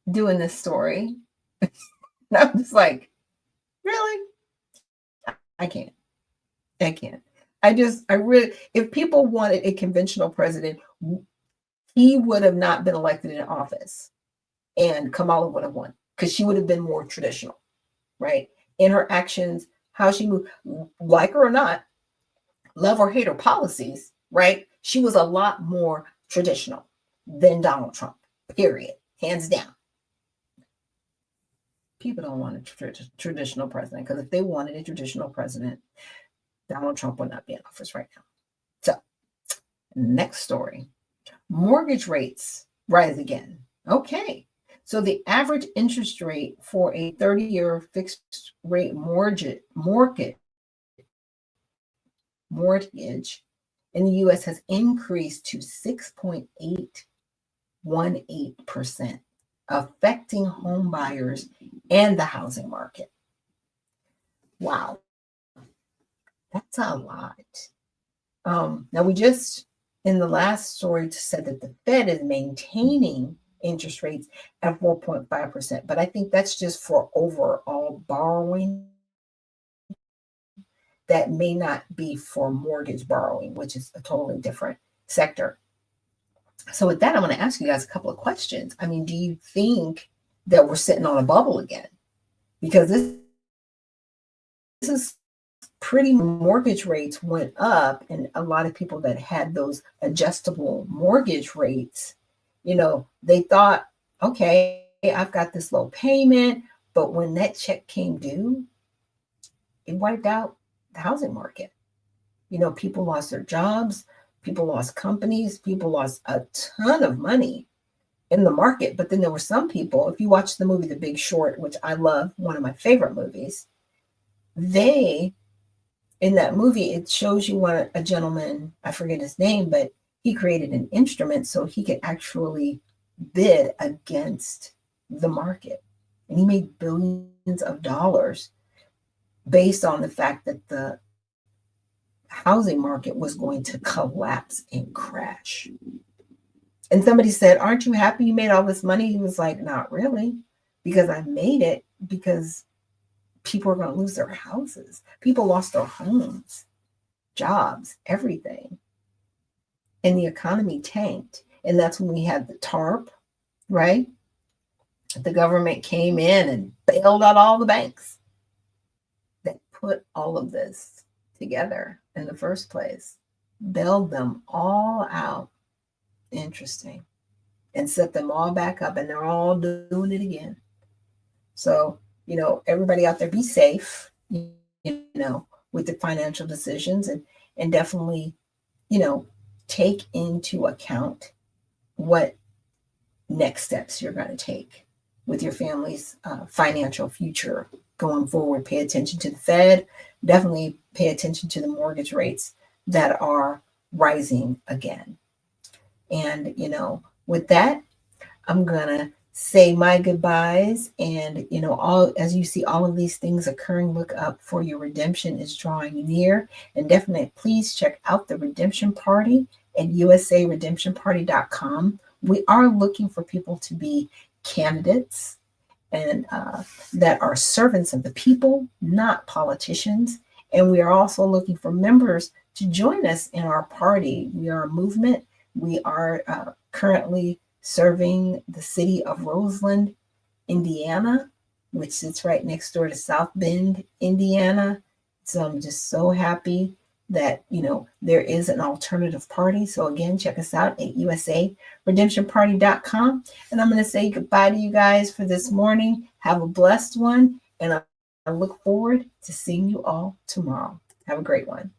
doing this story. And I'm just like, really? I can't. I really, if people wanted a conventional president, he would have not been elected in office and Kamala would have won because she would have been more traditional, right? In her actions, how she moved, like her or not, love or hate her policies, right? She was a lot more traditional than Donald Trump, period, hands down. People don't want a traditional president because if they wanted a traditional president, Donald Trump would not be in office right now. So, next story. Mortgage rates rise again. Okay. So the average interest rate for a 30-year fixed rate mortgage in the U.S. has increased to 6.818%, affecting home buyers and the housing market. Wow. That's a lot. Now, we just, in the last story, said that the Fed is maintaining interest rates at 4.5%, but I think that's just for overall borrowing. That may not be for mortgage borrowing, which is a totally different sector. So with that, I'm going to ask you guys a couple of questions. I mean, do you think that we're sitting on a bubble again? Because this is pretty mortgage rates went up, and a lot of people that had those adjustable mortgage rates, they thought, okay, I've got this low payment. But when that check came due, it wiped out the housing market. People lost their jobs, people lost companies, people lost a ton of money in the market. But then there were some people, if you watch the movie The Big Short, which I love, one of my favorite movies, in that movie, it shows you what a gentleman, I forget his name, but he created an instrument so he could actually bid against the market. And he made billions of dollars based on the fact that the housing market was going to collapse and crash. And somebody said, aren't you happy you made all this money? He was like, not really, because I made it because people are going to lose their houses. People lost their homes, jobs, everything. And the economy tanked. And that's when we had the TARP, right? The government came in and bailed out all the banks that put all of this together in the first place, bailed them all out. Interesting. And set them all back up, and they're all doing it again. So, everybody out there, be safe, with the financial decisions, and definitely, take into account what next steps you're going to take with your family's financial future going forward. Pay attention to the Fed. Definitely pay attention to the mortgage rates that are rising again. And, with that, I'm going to say my goodbyes. And, as you see all of these things occurring, look up, for your redemption is drawing near. And definitely please check out the redemption party at usaredemptionparty.com. We are looking for people to be candidates and that are servants of the people, not politicians. And we are also looking for members to join us in our party. We are a movement. We are currently serving the city of Roseland, Indiana, which sits right next door to South Bend, Indiana. So I'm just so happy that, there is an alternative party. So again, check us out at usaredemptionparty.com. And I'm going to say goodbye to you guys for this morning. Have a blessed one. And I look forward to seeing you all tomorrow. Have a great one.